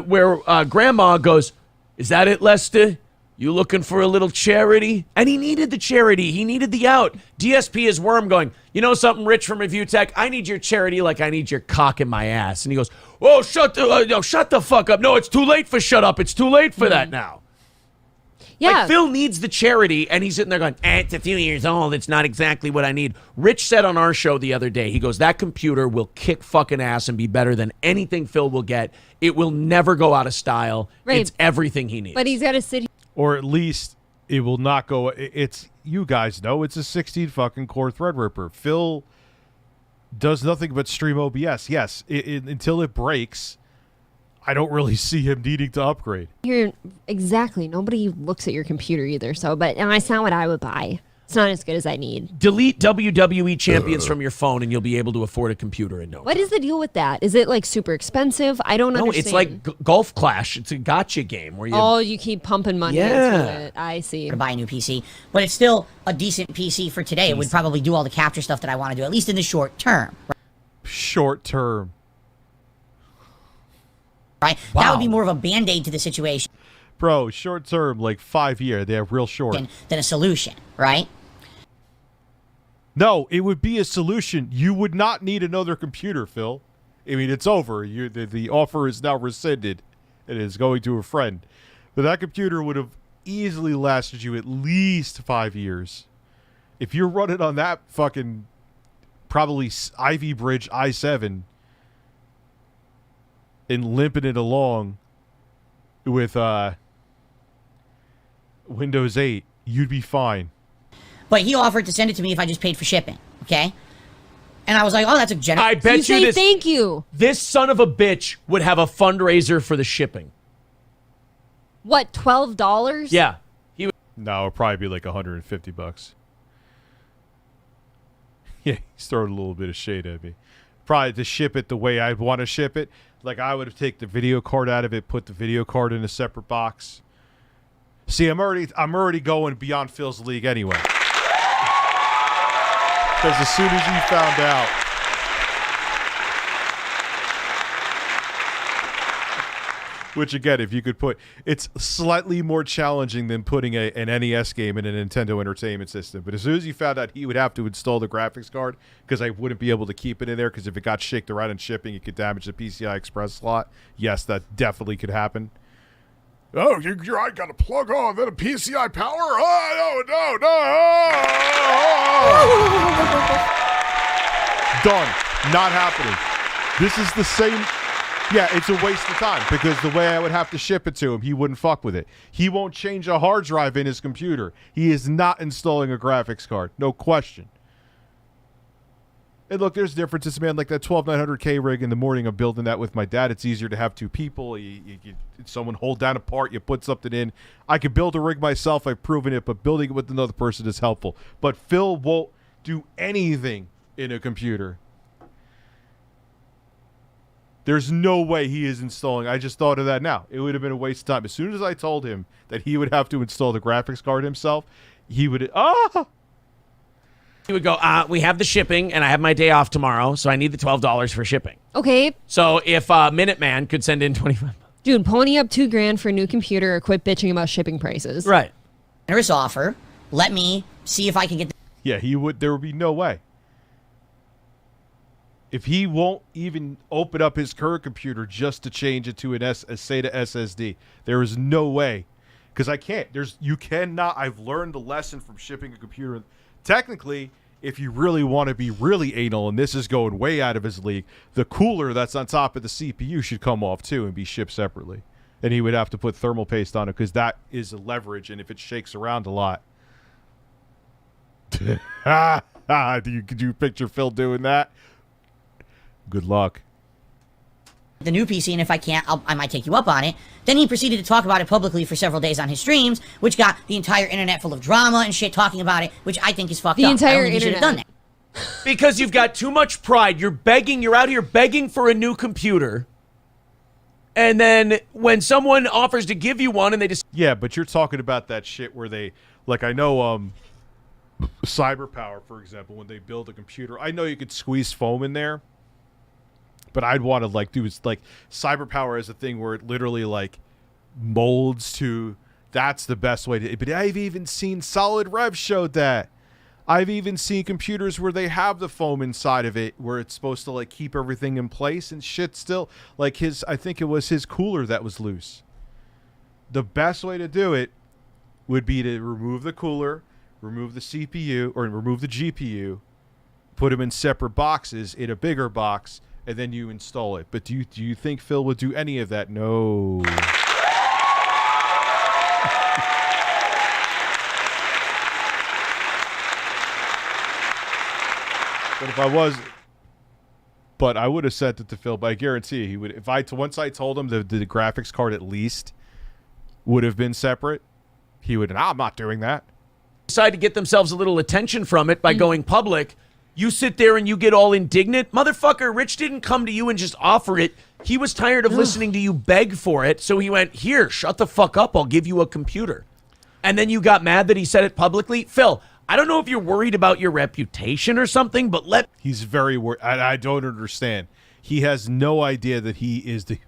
where Grandma goes, is that it, Lester? You looking for a little charity? And he needed the charity. He needed the out. DSP is Worm going, you know something, Rich from Review Tech? I need your charity like I need your cock in my ass. And he goes, oh, shut the fuck up. No, it's too late for shut up. It's too late for that now. Yeah. Like, Phil needs the charity, and he's sitting there going, it's a few years old. It's not exactly what I need. Rich said on our show the other day, he goes, that computer will kick fucking ass and be better than anything Phil will get. It will never go out of style. Right. It's everything he needs. But he's got to sit here. Or at least it will not go. It's, you guys know, it's a 16 fucking core Threadripper. Phil does nothing but stream OBS. Yes, until it breaks, I don't really see him needing to upgrade. Exactly. Nobody looks at your computer either. So, but and it's not what I would buy. It's not as good as I need. Delete WWE champions from your phone and you'll be able to afford a computer in no time. What is the deal with that? Is it like super expensive? I don't understand. No, it's like Golf Clash. It's a gotcha game where you keep pumping money into it. I see. To buy a new PC, but it's still a decent PC for today. It would probably do all the capture stuff that I want to do, at least in the short term. Short term. Right? Wow. That would be more of a Band-Aid to the situation. Bro, short term, like 5 years. They're real short. Than a solution, right? No, it would be a solution. You would not need another computer, Phil. I mean, it's over. The offer is now rescinded. It is going to a friend. But that computer would have easily lasted you at least 5 years. If you're running on that fucking probably Ivy Bridge I-7 and limping it along with Windows 8, you'd be fine. But he offered to send it to me if I just paid for shipping, okay? And I was like, oh, that's a generous... I bet you this, thank you. This son of a bitch would have a fundraiser for the shipping. What, $12? Yeah. No, it'd probably be like $150. Yeah, he's throwing a little bit of shade at me. Probably to ship it the way I'd want to ship it. Like, I would have taken the video card out of it, put the video card in a separate box. See, I'm already going beyond Phil's league anyway. Because as soon as he found out, which again, if you could put, it's slightly more challenging than putting an NES game in a Nintendo Entertainment System. But as soon as he found out he would have to install the graphics card, because I wouldn't be able to keep it in there, because if it got shaked around in shipping, it could damage the PCI Express slot. Yes, that definitely could happen. Oh, I got to plug on then a PCI power? Oh, no. Done. Not happening. This is the same... Yeah, it's a waste of time because the way I would have to ship it to him, he wouldn't fuck with it. He won't change a hard drive in his computer. He is not installing a graphics card. No question. And look, there's differences, man. Like that 12900K rig in the morning, I'm building that with my dad. It's easier to have two people. Someone hold down a part, you put something in. I could build a rig myself. I've proven it, but building it with another person is helpful. But Phil won't do anything in a computer. There's no way he is installing. I just thought of that now. It would have been a waste of time. As soon as I told him that he would have to install the graphics card himself, he would... He would go, we have the shipping, and I have my day off tomorrow, so I need the $12 for shipping. Okay. So if Minuteman could send in 25... Dude, pony up $2,000 for a new computer or quit bitching about shipping prices. Right. Generous offer. Let me see if I can get... Yeah, he would. There would be no way. If he won't even open up his current computer just to change it to a SATA SSD, there is no way. Because I can't. You cannot. I've learned the lesson from shipping a computer. Technically, if you really want to be really anal, and this is going way out of his league, the cooler that's on top of the CPU should come off too and be shipped separately. And he would have to put thermal paste on it because that is a leverage, and if it shakes around a lot. Could you picture Phil doing that? Good luck. The new PC, and if I can't, I might take you up on it. Then he proceeded to talk about it publicly for several days on his streams, which got the entire internet full of drama and shit talking about it, which I think is fucked up. The entire I don't think internet. He should have done that. Because you've got too much pride. You're out here begging for a new computer. And then when someone offers to give you one and they just... Yeah, but you're talking about that shit where they... Like, I know CyberPower, for example, when they build a computer, I know you could squeeze foam in there. But I'd want to do is CyberPower is a thing where it literally molds to. That's the best way to. But I've even seen Solid Rev showed that. I've even seen computers where they have the foam inside of it, where it's supposed to keep everything in place and shit. Still, I think it was his cooler that was loose. The best way to do it would be to remove the cooler, remove the CPU or remove the GPU, put them in separate boxes in a bigger box. And then you install it. But do you think Phil would do any of that? No. But if I was... But I would have said it to Phil, but I guarantee you he would... Once I told him the graphics card at least would have been separate, he would... I'm not doing that. Decide to get themselves a little attention from it by going public... You sit there and you get all indignant. Motherfucker, Rich didn't come to you and just offer it. He was tired of listening to you beg for it, so he went, here, shut the fuck up, I'll give you a computer. And then you got mad that he said it publicly. Phil, I don't know if you're worried about your reputation or something, but He's very worried. I don't understand. He has no idea that he is the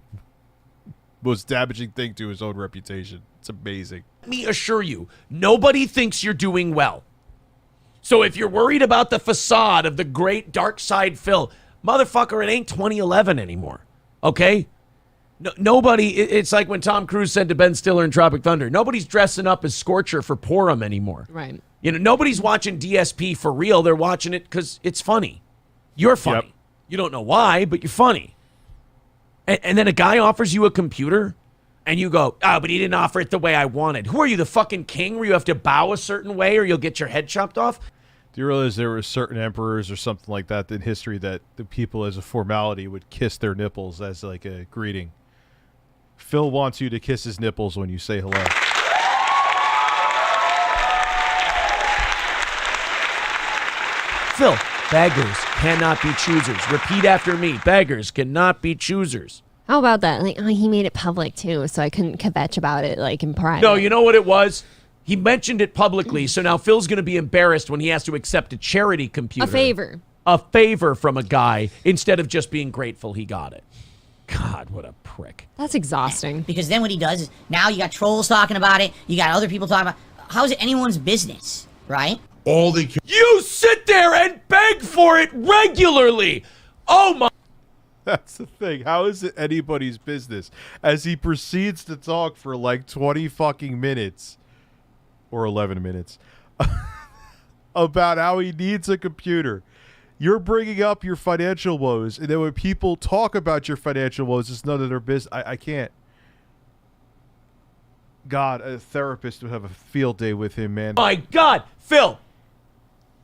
most damaging thing to his own reputation. It's amazing. Let me assure you, nobody thinks you're doing well. So if you're worried about the facade of the great dark side Phil, motherfucker, it ain't 2011 anymore, okay? No, nobody. It's like when Tom Cruise said to Ben Stiller in Tropic Thunder, nobody's dressing up as Scorcher for Purim anymore. Right. You know, nobody's watching DSP for real. They're watching it because it's funny. You're funny. Yep. You don't know why, but you're funny. And then a guy offers you a computer, and you go, oh, but he didn't offer it the way I wanted. Who are you, the fucking king where you have to bow a certain way or you'll get your head chopped off? Do you realize there were certain emperors or something like that in history that the people as a formality would kiss their nipples as like a greeting? Phil wants you to kiss his nipples when you say hello. Phil, beggars cannot be choosers. Repeat after me. Beggars cannot be choosers. How about that? Like, oh, he made it public too, so I couldn't kvetch about it like in private. No, you know what it was? He mentioned it publicly, so now Phil's going to be embarrassed when he has to accept a charity computer. A favor. A favor from a guy instead of just being grateful he got it. God, what a prick. That's exhausting. Because then what he does is, now you got trolls talking about it, you got other people talking about how is it anyone's business, right? All they You sit there and beg for it regularly. Oh my. That's the thing. How is it anybody's business? As he proceeds to talk for like 20 fucking minutes or 11 minutes about how he needs a computer. You're bringing up your financial woes, and then when people talk about your financial woes, it's none of their business. I can't. God, a therapist would have a field day with him, man. My God, Phil.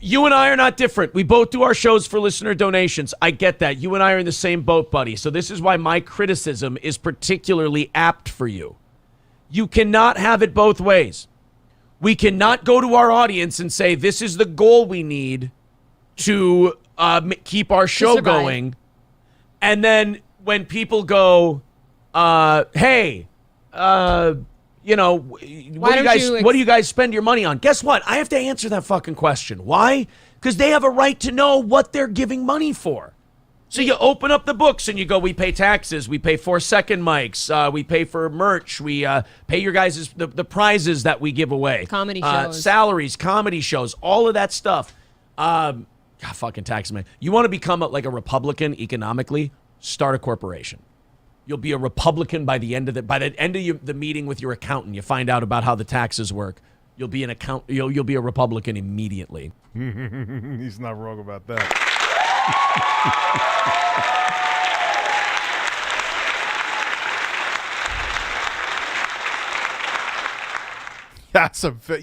You and I are not different. We both do our shows for listener donations. I get that. You and I are in the same boat, buddy. So this is why my criticism is particularly apt for you. You cannot have it both ways. We cannot go to our audience and say, this is the goal we need to keep our show going. And then when people go, hey, you know, what do you guys spend your money on? Guess what? I have to answer that fucking question. Why? Because they have a right to know what they're giving money for. So you open up the books and you go, we pay taxes, we pay 4-second mics, we pay for merch, we pay your guys the prizes that we give away. Comedy shows. Salaries, comedy shows, all of that stuff. God, fucking tax man. You want to become like a Republican economically? Start a corporation. You'll be a Republican by the end of the meeting with your accountant. You find out about how the taxes work. You'll be you'll be a Republican immediately. He's not wrong about that.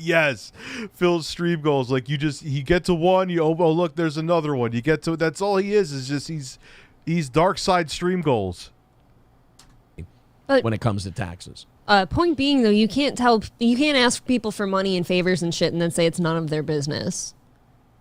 Yes. Phil's stream goals, like you get to one, you look, there's another one. You get to that's all he is just he's dark side stream goals. But when it comes to taxes. Point being, though, you can't ask people for money and favors and shit and then say it's none of their business.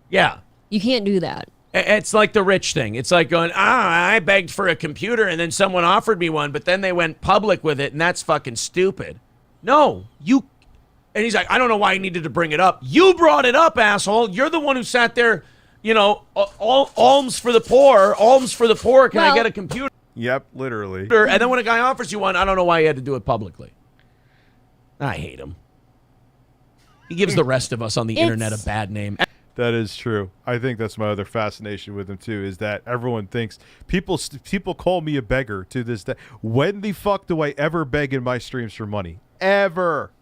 Yeah. You can't do that. It's like the rich thing. It's like going, I begged for a computer and then someone offered me one, but then they went public with it and that's fucking stupid. No, and he's like, I don't know why he needed to bring it up. You brought it up, asshole. You're the one who sat there, you know, alms for the poor. Can I get a computer? Yep, literally. And then when a guy offers you one, I don't know why he had to do it publicly. I hate him. He gives the rest of us on the internet a bad name. That is true. I think that's my other fascination with him too, is that everyone thinks people call me a beggar to this day. When the fuck do I ever beg in my streams for money? Ever.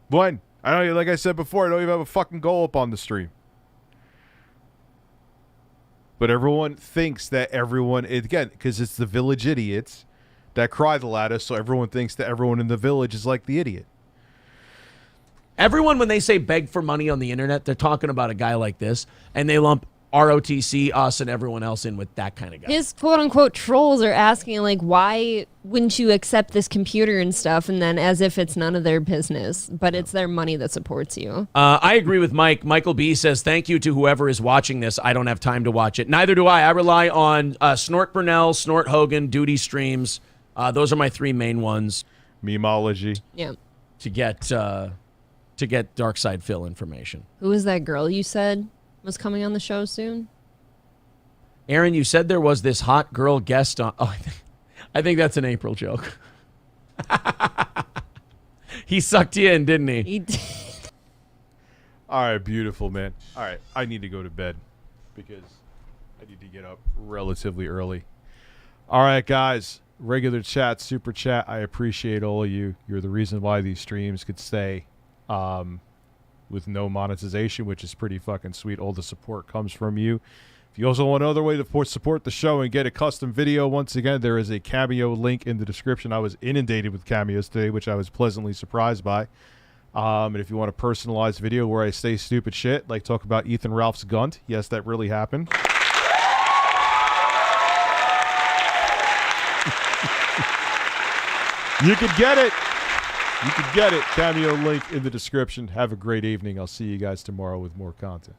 When? I don't, like I said before, I don't even have a fucking goal up on the stream. But everyone thinks that again, because it's the village idiots that cry the loudest, so everyone thinks that everyone in the village is like the idiot. Everyone, when they say beg for money on the internet, they're talking about a guy like this, and they lump ROTC, us, and everyone else in with that kind of guy. His quote-unquote trolls are asking, like, why wouldn't you accept this computer and stuff, and then as if it's none of their business, but it's their money that supports you. I agree with Mike. Michael B says, thank you to whoever is watching this. I don't have time to watch it. Neither do I. I rely on Snort Burnell, Snort Hogan, Duty Streams. Those are my three main ones. Memeology. Yeah. To get Dark Side Phil information. Who was that girl you said was coming on the show soon? Aaron, you said there was this hot girl guest on. Oh, I think that's an April joke. He sucked you in, didn't he? He did. All right, beautiful, man. All right, I need to go to bed because I need to get up relatively early. All right, guys. Regular chat, super chat. I appreciate all of you. You're the reason why these streams could stay with no monetization, which is pretty fucking sweet. All the support comes from you. If you also want another way to support the show and get a custom video, once again, there is a Cameo link in the description. I was inundated with Cameos today, which I was pleasantly surprised by. And if you want a personalized video where I say stupid shit, like talk about Ethan Ralph's Gunt, yes, that really happened. You can get it. You can get it. Cameo link in the description. Have a great evening. I'll see you guys tomorrow with more content.